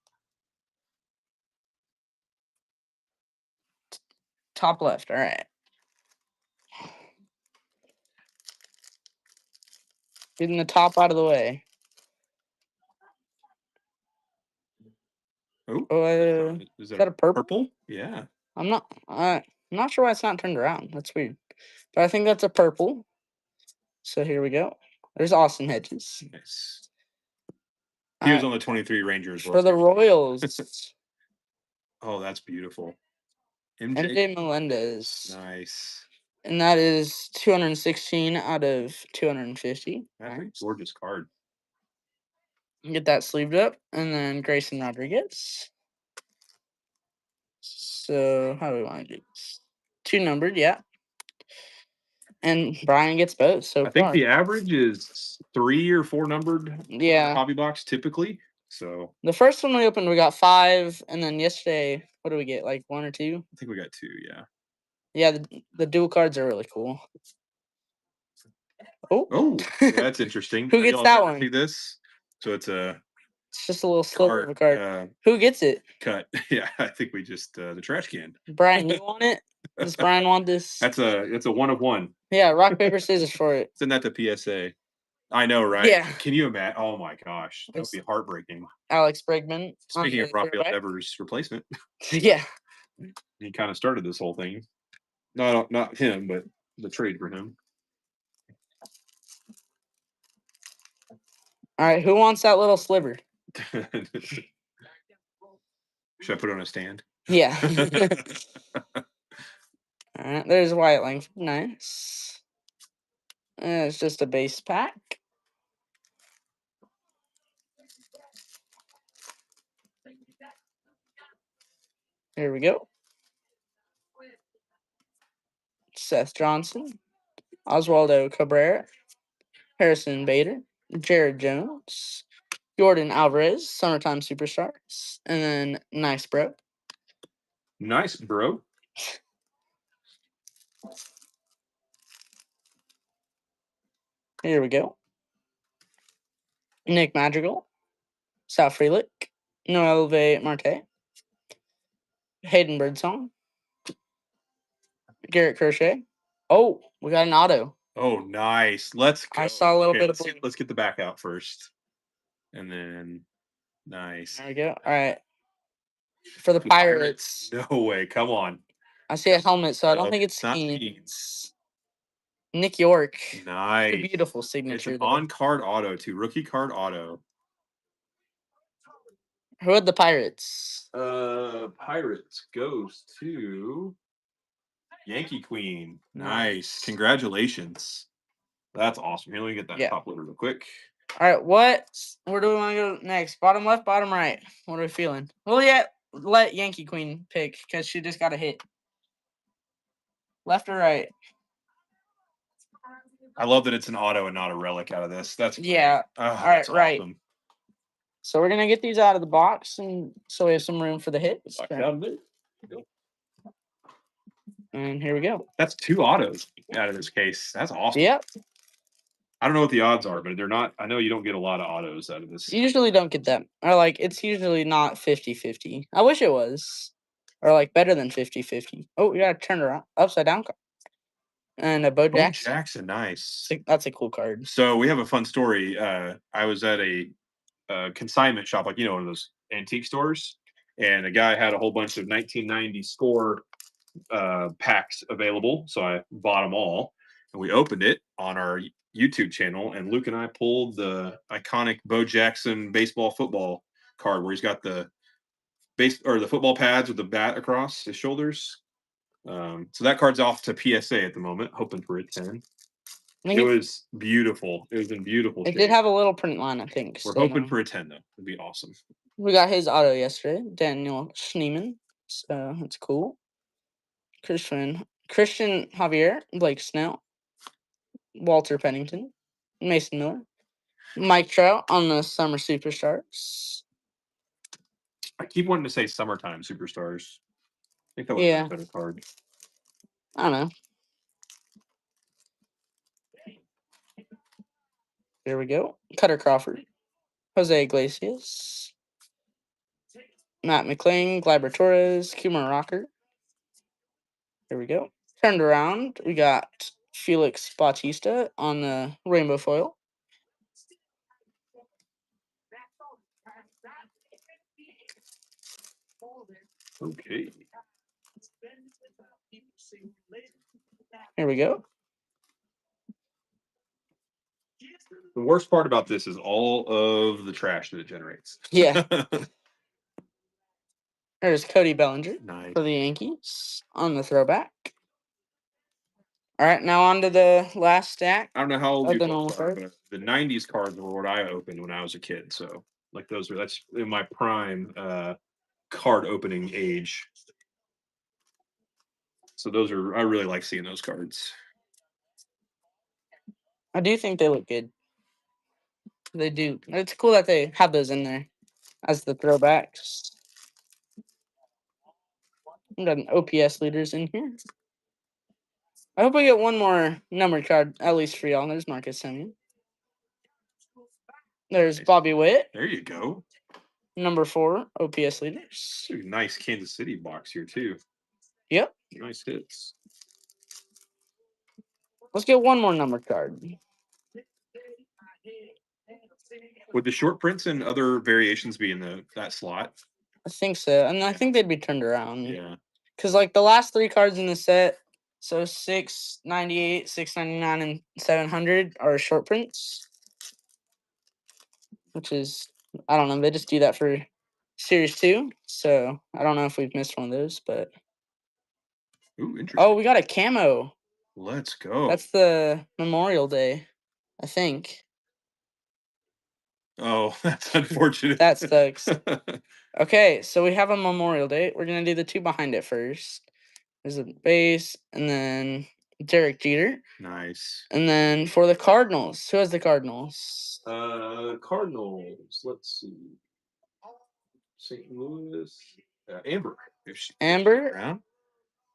Top left. All right. Getting the top out of the way. Oh, Is that a purple? purple? Yeah. I'm not sure why it's not turned around. That's weird. But I think that's a purple. So here we go. There's Austin Hedges. Nice. He was Alright, on the 23 Rangers. for the Royals. Oh, that's beautiful. MJ. MJ Melendez. Nice. And that is 216 out of 250. That's Nice. a gorgeous card. Get that sleeved up. And then Grayson Rodriguez. So how do we want to do this? 2 numbered, yeah. And Brian gets both. So I think far. the average is 3 or 4 numbered Yeah. hobby box typically. So The first one we opened, we got 5, and then yesterday, what do we get? Like 1 or 2? I think we got 2, yeah. Yeah, the dual cards are really cool. Oh, that's interesting. Who gets Y'all that get to one? See this? So it's a It's just a little sliver of a card. Who gets it? cut. Yeah, I think we just the trash can. Brian, you want it? Does Brian want this? That's a 1 of 1. Yeah, rock paper scissors for it. Send that to PSA. I know, right? Yeah. Can you imagine? Oh my gosh, that would be heartbreaking. Alex Bregman. Speaking of Rafael Devers' replacement, yeah, he kind of started this whole thing. Not him, but the trade for him. All right, who wants that little sliver? Should I put it on a stand? Yeah. All right, there's Wyatt Langford. Nice. It's just a base pack. Here we go. Seth Johnson, Oswaldo Cabrera, Harrison Bader, Jared Jones, Jordan Alvarez, Summertime Superstars, and then Nice Bro. Nice, bro. Here we go. Nick Madrigal, Sal Frelick, Noelve Marte, Hayden Birdsong, Garrett Crochet. Oh, we got an auto. Oh, nice. Let's go. I saw a little bit of let's blue. let's get the back out first. And then nice. There we go. All right. For the Pirates. No way. Come on. I see a helmet, so I don't think it's not Skeens. Nick York. Nice. A beautiful It's signature. an on-card auto too. Rookie card auto. Who had the Pirates? Pirates goes to Yankee Queen. Nice. Congratulations. That's awesome. Here, let me get that top loader real quick. All right, where do we want to go next? Bottom left, bottom right. What are we feeling? Well, yeah, let Yankee Queen pick because she just got a hit. Left or right? I love that it's an auto and not a relic out of this. That's great. Yeah. All right, right. Awesome. So we're gonna get these out of the box, and so we have some room for the hits. And here we go. That's 2 autos out of this case. That's awesome. Yep. I don't know what the odds are, but they're not. I know you don't get a lot of autos out of this. You usually don't get them. Or like it's usually not 50-50. I wish it was. Or like better than 50-50. Oh, you gotta turn it around. Upside down card. And a Bo Jackson. Jackson, nice. That's a cool card. So we have a fun story. I was at a consignment shop, like one of those antique stores, and a guy had a whole bunch of 1990 score packs available. So I bought them all, and we opened it on our YouTube channel. And Luke and I pulled the iconic Bo Jackson baseball football card, where he's got the the football pads with the bat across his shoulders. So that card's off to PSA at the moment, hoping for a 10. It was beautiful. It was in beautiful shape. It did have a little print line, I think. We're hoping for a 10, though. It'd be awesome. We got his auto yesterday, Daniel Schneeman. So that's cool. Christian Javier, Blake Snell, Walter Pennington, Mason Miller, Mike Trout on the Summer Superstars. I keep wanting to say Summertime Superstars. think that was Yeah. a better card. I don't know. There we go. Cutter Crawford, Jose Iglesias, Matt McClain, Gleyber Torres, Kumar Rocker. There we go. Turned around, we got Felix Bautista on the rainbow foil. Okay. Here we go. The worst part about this is all of the trash that it generates. Yeah. There's Cody Bellinger Nice. for the Yankees on the throwback. All right, now on to the last stack. I don't know how old Of you the folks normal are, but the '90s cards were what I opened when I was a kid. So, like that's in my prime card opening age. So I really like seeing those cards. I do think they look good. They do. It's cool that they have those in there as the throwbacks. We got an OPS leaders in here. I hope I get one more numbered card, at least for y'all. There's Marcus Semien. There's Bobby Witt, There you go. number 4, OPS leaders. Ooh, nice Kansas City box here too. Yep. Nice hits. Let's get one more numbered card. Would the short prints and other variations be in that slot? I think so. And I think they'd be turned around. Yeah. Because, like, the last 3 cards in the set, so 698, 699, and 700 are short prints. Which is, I don't know, they just do that for Series 2. So I don't know if we've missed one of those, but. Ooh, interesting. Oh, we got a camo. Let's go. That's the Memorial Day, I think. Oh, that's unfortunate. That sucks. Okay, so we have a Memorial Day. We're going to do the 2 behind it first. There's a base, and then Derek Jeter. Nice. And then for the Cardinals, who has the Cardinals? Cardinals. Let's see. St. Louis. Amber. Amber. Around.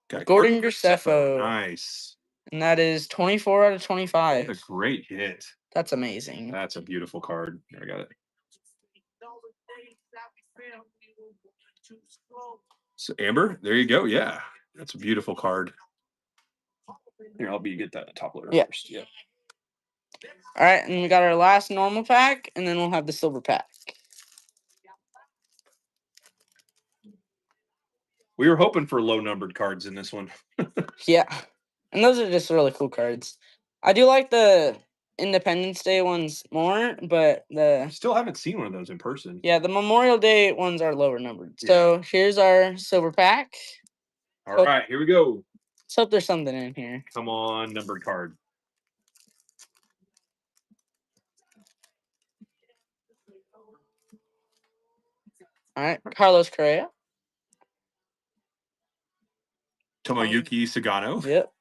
Got Gordon Graceffo. Nice. And that is 24 out of 25. What a great hit. That's amazing. That's a beautiful card. I got it. So Amber, there you go. Yeah, that's a beautiful card. Here, I'll get that top loader first. Yeah. All right, and we got our last normal pack, and then we'll have the silver pack. We were hoping for low numbered cards in this one. Yeah, and those are just really cool cards. I do like the Independence Day ones more, but I still haven't seen one of those in person. Yeah, the Memorial Day ones are lower numbered. Yeah. So here's our silver pack. All right, here we go. Let's hope there's something in here. Come on, numbered card. All right, Carlos Correa. Tomoyuki Sagano. Yep.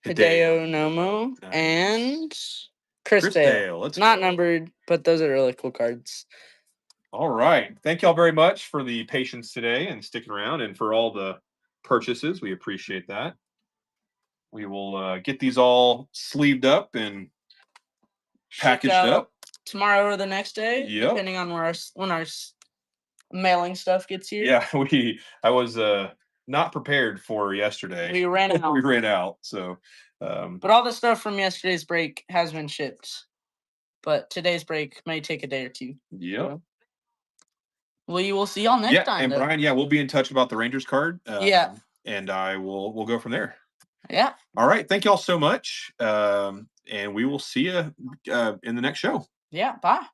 Hideo Nomo Nice. and Chris Chris Dale. Dale. Let's Not go. numbered, but those are really cool cards. All right. Thank y'all very much for the patience today and sticking around and for all the purchases. We appreciate that. We will get these all sleeved up and packaged Shipped out up tomorrow or the next day, Yep. depending on when our mailing stuff gets here. Yeah, I was not prepared for yesterday. We ran out. We ran out. So But all the stuff from yesterday's break has been shipped. But today's break may take a day or 2. yeah. We will see y'all next time. And though. Brian, we'll be in touch about the Rangers card. Yeah. And we'll go from there. Yeah. All right. Thank y'all so much. And we will see you in the next show. Yeah. Bye.